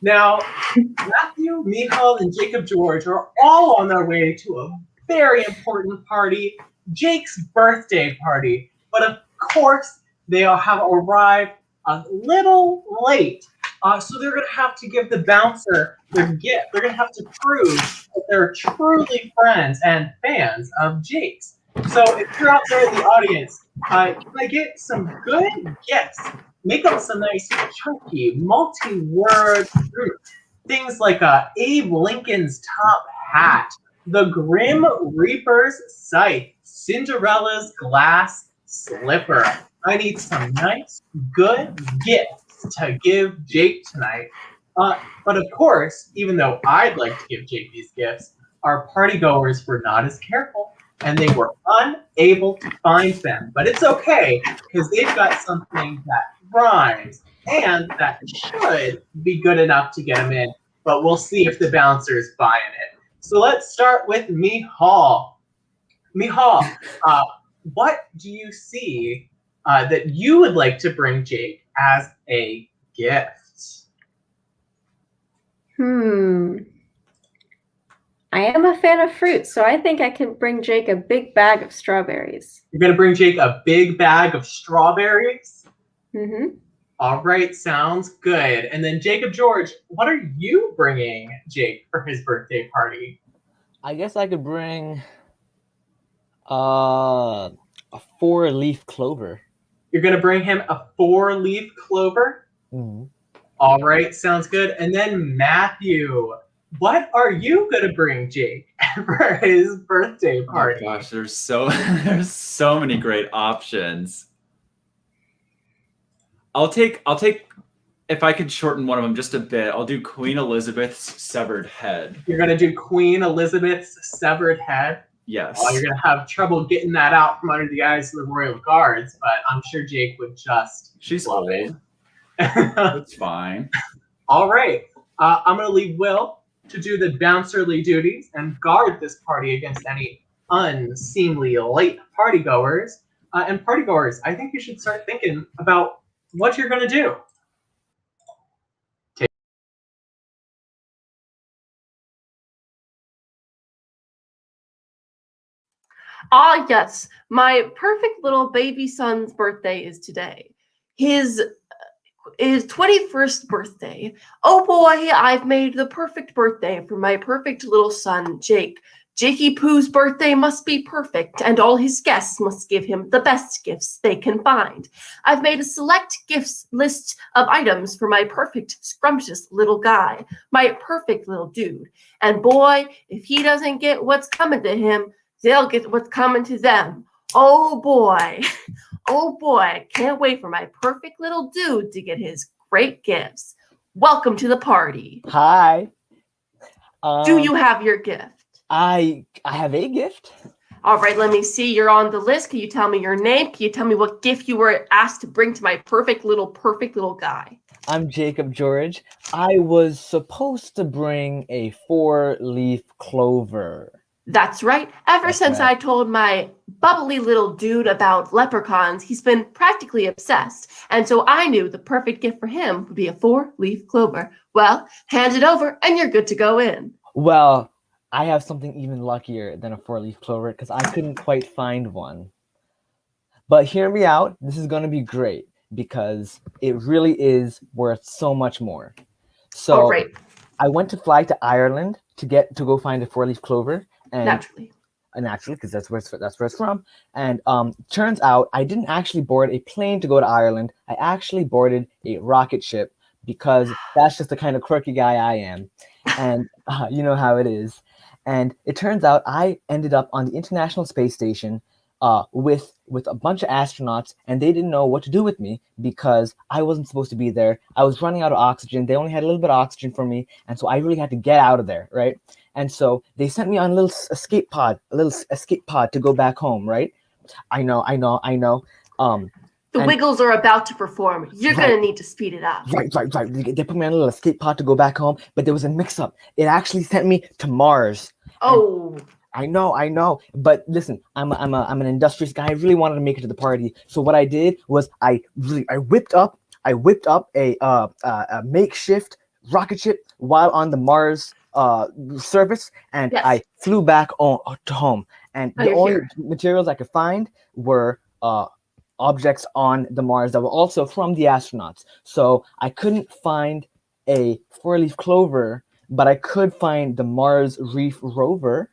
Now, Matthew, Mihal, and Jacob George are all on their way to a very important party, Jake's birthday party. But of course, they all have arrived a little late. So they're going to have to give the bouncer their gift. They're going to have to prove that they're truly friends and fans of Jake's. So if you're out there in the audience, can I get some good gifts? Make up some nice, chunky, multi-word things like Abe Lincoln's top hat, the Grim Reaper's scythe, Cinderella's glass slipper. I need some nice, good gifts to give Jake tonight. But of course, even though I'd like to give Jake these gifts, our partygoers were not as careful, and they were unable to find them. But it's okay, because they've got something that rhymes and that should be good enough to get them in. But we'll see if the bouncer's buying it. So let's start with Mihal. Mihal, what do you see that you would like to bring Jake as a gift? I am a fan of fruit, so I think I can bring Jake a big bag of strawberries. You're going to bring Jake a big bag of strawberries? Mm-hmm. All right, sounds good. And then Jacob George, what are you bringing Jake for his birthday party? I guess I could bring a 4-leaf clover. You're going to bring him a 4-leaf clover? Mm-hmm. All right, sounds good. And then Matthew, what are you going to bring Jake for his birthday party? Oh gosh, there's so many great options. I'll take if I could shorten one of them just a bit, I'll do Queen Elizabeth's severed head. You're going to do Queen Elizabeth's severed head? Yes. Oh, you're going to have trouble getting that out from under the eyes of the royal guards, but I'm sure Jake would just love it. It's fine. All right. I'm going to leave Will to do the bouncerly duties and guard this party against any unseemly late partygoers. And partygoers, I think you should start thinking about what you're going to do. Ah, yes. My perfect little baby son's birthday is today. His 21st birthday. Oh boy, I've made the perfect birthday for my perfect little son, Jake. Jakey Poo's birthday must be perfect, and all his guests must give him the best gifts they can find. I've made a select gifts list of items for my perfect, scrumptious little guy, my perfect little dude. And boy, if he doesn't get what's coming to him, they'll get what's coming to them. Oh boy. Oh boy, can't wait for my perfect little dude to get his great gifts. Welcome to the party. Hi. Do you have your gift? I have a gift. All right, let me see. You're on the list. Can you tell me your name? Can you tell me what gift you were asked to bring to my perfect little guy? I'm Jacob George. I was supposed to bring a 4-leaf clover. That's right. Ever since I told my bubbly little dude about leprechauns, he's been practically obsessed. And so I knew the perfect gift for him would be a 4-leaf clover. Well, hand it over and you're good to go in. Well, I have something even luckier than a 4-leaf clover because I couldn't quite find one. But hear me out. This is going to be great because it really is worth so much more. So right. I went to fly to Ireland to go find a 4-leaf clover. And naturally, because that's where it's from. And turns out I didn't actually board a plane to go to Ireland. I actually boarded a rocket ship because that's just the kind of quirky guy I am. And you know how it is. And it turns out I ended up on the International Space Station with a bunch of astronauts, and they didn't know what to do with me because I wasn't supposed to be there. I was running out of oxygen. They only had a little bit of oxygen for me, and so I really had to get out of there, right? And so they sent me on a little escape pod to go back home, right? I know. The Wiggles are about to perform. You're going to need to speed it up. Right. They put me on a little escape pod to go back home, but there was a mix-up. It actually sent me to Mars. Oh. I know. But listen, I'm an industrious guy. I really wanted to make it to the party. So what I did was I whipped up a makeshift rocket ship while on the Mars surface, and I flew back to home. And the only materials I could find were objects on the Mars that were also from the astronauts. So I couldn't find a 4-leaf clover, but I could find the Mars Reef rover.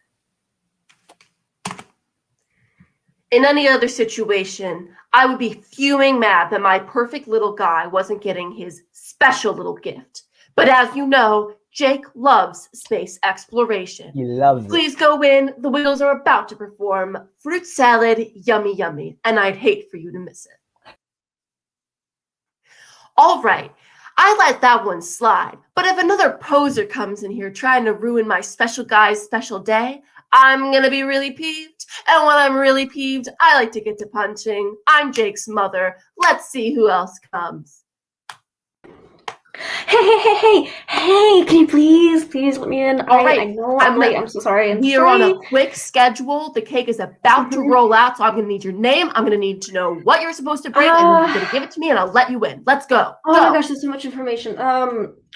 In any other situation, I would be fuming mad that my perfect little guy wasn't getting his special little gift. But as you know, Jake loves space exploration. He loves it. Please go in. The Wiggles are about to perform fruit salad, yummy, yummy, and I'd hate for you to miss it. All right, I let that one slide. But if another poser comes in here trying to ruin my special guy's special day, I'm going to be really peeved. And when I'm really peeved, I like to get to punching. I'm Jake's mother. Let's see who else comes. Hey, can you please let me in? All right. I know I'm late. I'm so sorry. We're on a quick schedule. The cake is about to roll out, so I'm going to need your name. I'm going to need to know what you're supposed to bring, and you're going to give it to me, and I'll let you in. Let's go. Oh my gosh, there's so much information.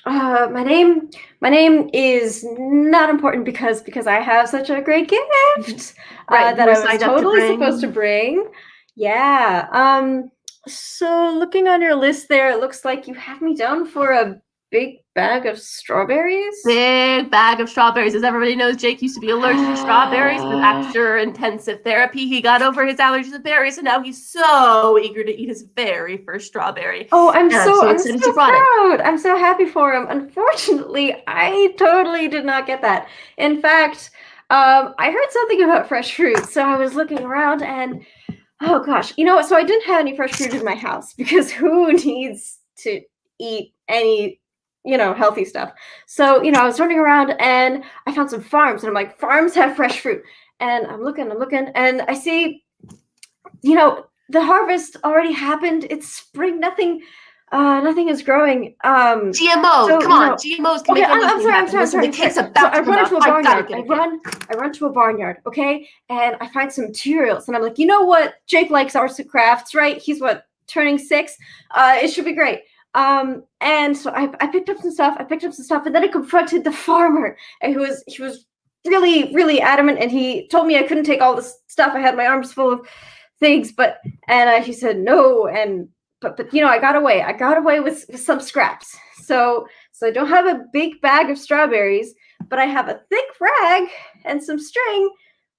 My name is not important because I have such a great gift that I was totally supposed to bring. Yeah. So looking on your list there, it looks like you have me down for a big bag of strawberries. Big bag of strawberries. As everybody knows, Jake used to be allergic to strawberries. With after intensive therapy, he got over his allergies to berries, and now he's so eager to eat his very first strawberry. Oh, I'm so excited you brought proud. I'm so happy for him. Unfortunately, I totally did not get that. In fact, I heard something about fresh fruit, so I was looking around and oh gosh, you know what? So I didn't have any fresh fruit in my house because who needs to eat any, healthy stuff? So, I was running around and I found some farms and I'm like, farms have fresh fruit. And I'm looking and I see, the harvest already happened. It's spring. Nothing is growing. GMOs, so, come on, GMOs can make I'm sorry. The cake's about to I run to a barnyard. I run to a barnyard, okay? And I find some materials, and I'm like, you know what? Jake likes arts and crafts, right? He's turning 6. It should be great. And so I picked up some stuff. And then I confronted the farmer, and he was really, really adamant, and he told me I couldn't take all this stuff. I had my arms full of things, and he said no, But I got away with some scraps. So I don't have a big bag of strawberries, but I have a thick rag and some string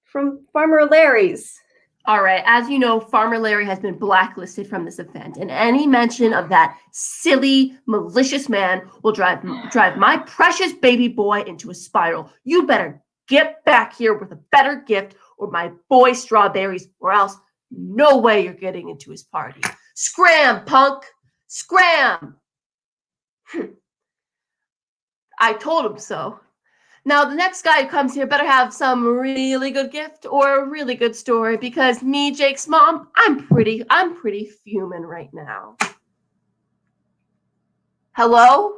from Farmer Larry's. All right. As you know, Farmer Larry has been blacklisted from this event, and any mention of that silly, malicious man will drive my precious baby boy into a spiral. You better get back here with a better gift or my boy strawberries, or else no way you're getting into his party. Scram, punk! Scram! I told him so. Now, the next guy who comes here better have some really good gift or a really good story, because me, Jake's mom, I'm pretty fuming right now. Hello?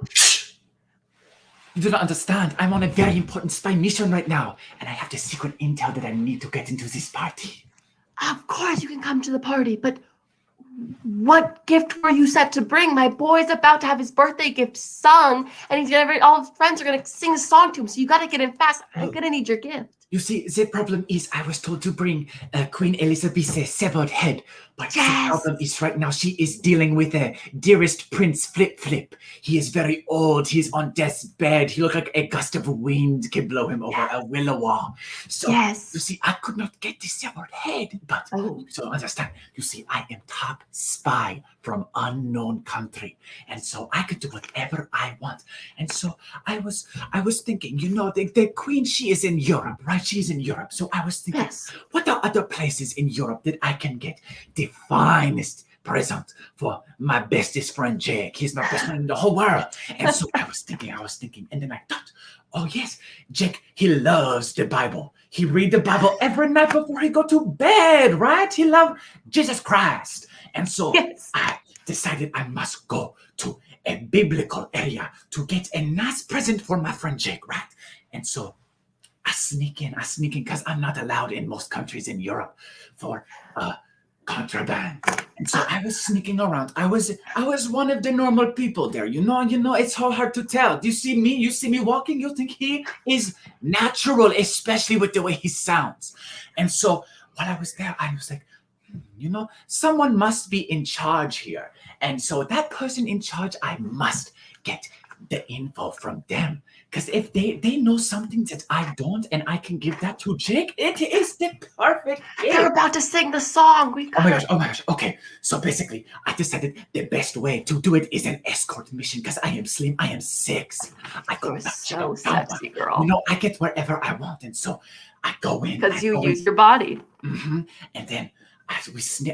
You do not understand. I'm on a very important spy mission right now, and I have the secret intel that I need to get into this party. Of course you can come to the party, but what gift were you set to bring? My boy's about to have his birthday gift sung, and all his friends are gonna sing a song to him. So you gotta get in fast. I'm gonna need your gift. You see, the problem is I was told to bring Queen Elizabeth's severed head, but the problem is right now she is dealing with dearest Prince Flip Flip. He is very old. He's on death's bed. He looks like a gust of wind can blow him over a willow wall. So, you see, I could not get the severed head, but so understand, you see, I am top spy from unknown country, and so I could do whatever I want. And so I was thinking, you know, the Queen, she is in Europe, right? She's in Europe. So I was thinking, what are other places in Europe that I can get the finest present for my bestest friend Jake? He's my best friend in the whole world. And so I was thinking, and then I thought, oh yes, Jake, he loves the Bible. He read the Bible every night before he go to bed, right? He loves Jesus Christ. And so I decided I must go to a biblical area to get a nice present for my friend Jake, right? And so I sneak in because I'm not allowed in most countries in Europe for contraband. And so I was sneaking around. I was one of the normal people there. You know, it's so hard to tell. Do you see me? You see me walking, you think he is natural, especially with the way he sounds. And so while I was there, I was like, you know, someone must be in charge here. And so that person in charge, I must get the info from them. Because if they know something that I don't, and I can give that to Jake, it is the perfect gift. They're about to sing the song. Oh my gosh. Okay, so basically, I decided the best way to do it is an escort mission because I am slim, I am 6. I go so sexy, girl. You know, I get wherever I want, and so I go in. Because you use your body. Mm-hmm. And then I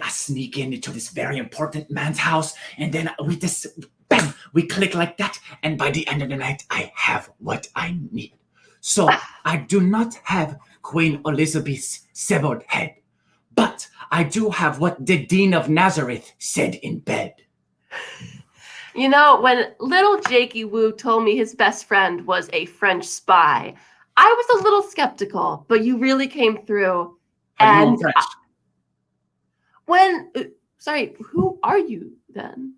sneak into this very important man's house, and then bang, we click like that, and by the end of the night, I have what I need. So I do not have Queen Elizabeth's severed head, but I do have what the Dean of Nazareth said in bed. You know, when little Jakey Woo told me his best friend was a French spy, I was a little skeptical, but you really came through. Are you French? Sorry, who are you then?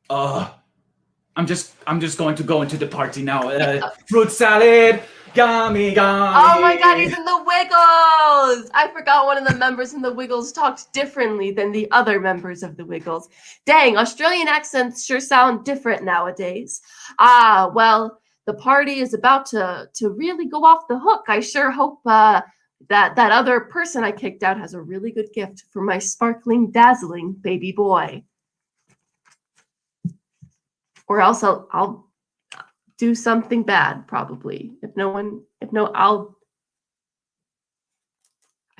I'm just going to go into the party now. Fruit salad, gummy. Oh my God, he's in the Wiggles! I forgot one of the members in the Wiggles talks differently than the other members of the Wiggles. Dang, Australian accents sure sound different nowadays. Well, the party is about to really go off the hook. I sure hope that other person I kicked out has a really good gift for my sparkling, dazzling baby boy. Or else I'll do something bad, probably. I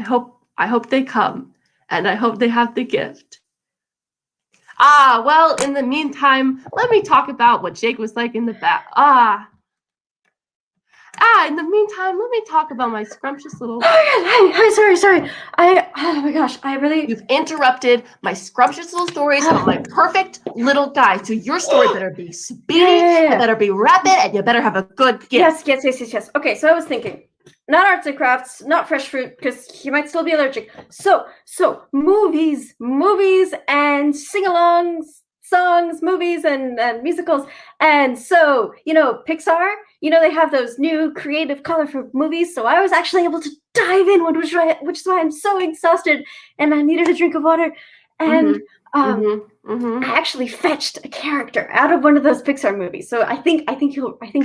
hope they come, and I hope they have the gift. Well, in the meantime, let me talk about what Jake was like in the back. In the meantime, let me talk about my scrumptious little... Hi, sorry. Oh my gosh, You've interrupted my scrumptious little stories about my perfect little guy. So your story better be speedy, it better be rapid, and you better have a good gift. Yes. Okay, so I was thinking, not arts and crafts, not fresh fruit, because he might still be allergic. So movies and sing-alongs, songs, movies, and musicals. And so, Pixar, they have those new creative, colorful movies. So I was actually able to dive in, which is why I'm so exhausted and I needed a drink of water. And I actually fetched a character out of one of those Pixar movies. So I think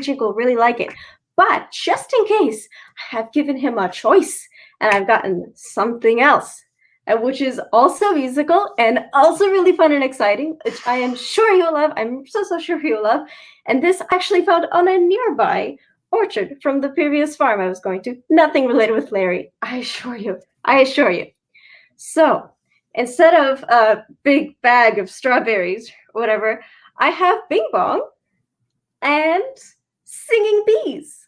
Jake will really like it. But just in case, I have given him a choice, and I've gotten something else, which is also musical and also really fun and exciting, which I am sure you'll love. I'm so sure you'll love. And this actually found on a nearby orchard from the previous farm I was going to. Nothing related with Larry, I assure you. So instead of a big bag of strawberries or whatever, I have Bing Bong and singing bees.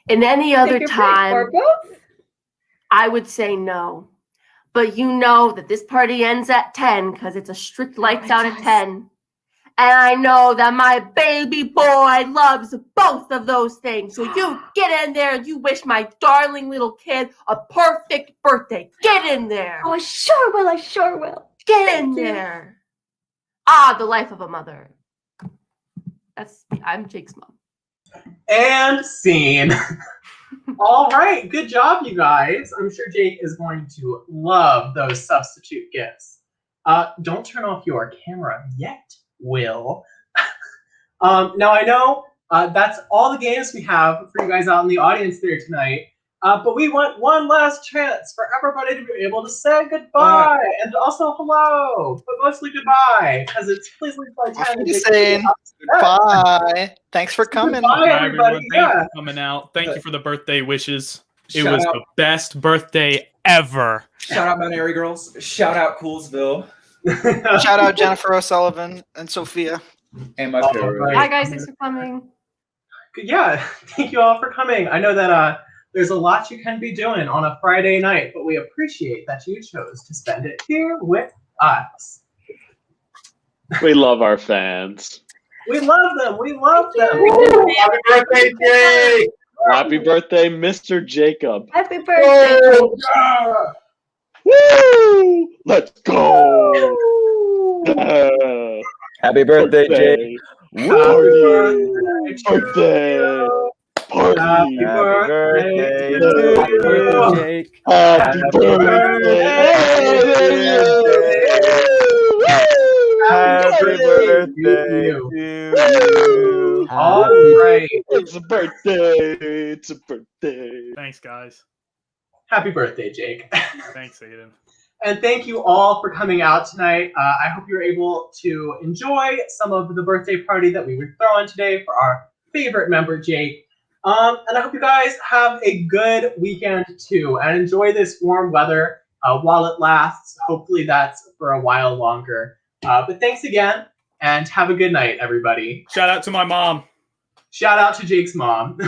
In any other time, or both? I would say no. But you know that this party ends at 10 because it's a strict lights out at 10. And I know that my baby boy loves both of those things. So you get in there and you wish my darling little kid a perfect birthday. Get in there. Oh, I sure will. I sure will. Get in there. Ah, the life of a mother. I'm Jake's mom. And scene. All right, good job, you guys. I'm sure Jake is going to love those substitute gifts. Don't turn off your camera yet, Will. Now I know that's all the games we have for you guys out in the audience there tonight. But we want one last chance for everybody to be able to say goodbye and also hello, but mostly goodbye, because it's Please Leave by 10. Saying goodbye. Thanks for coming. Goodbye, Bye, everyone. everybody. Thank you Yeah. for coming out. Thank you for the birthday wishes. It Shout was out. the best birthday ever. Shout out Mount Airy Girls. Shout out Coolsville. Shout out Jennifer O'Sullivan and Sophia. And my parents. Hi guys, thanks for coming. Yeah, thank you all for coming. I know that there's a lot you can be doing on a Friday night, but we appreciate that you chose to spend it here with us. We love our fans. We love them. We love them. Happy birthday, Jake! Happy birthday, Mr. Jacob. Happy birthday. Woo! Let's go! Yeah. Happy birthday, Jake. Woo! Birthday! Party! Happy birthday Happy to birthday, you. Jake. Happy Happy birthday to you. All right. It's a birthday. It's a birthday. Thanks, guys. Happy birthday, Jake. Thanks, Aiden. And thank you all for coming out tonight. I hope you're able to enjoy some of the birthday party that we were throwing today for our favorite member, Jake. And I hope you guys have a good weekend too, and enjoy this warm weather while it lasts. Hopefully that's for a while longer. But thanks again, and have a good night, everybody. Shout out to my mom. Shout out to Jake's mom.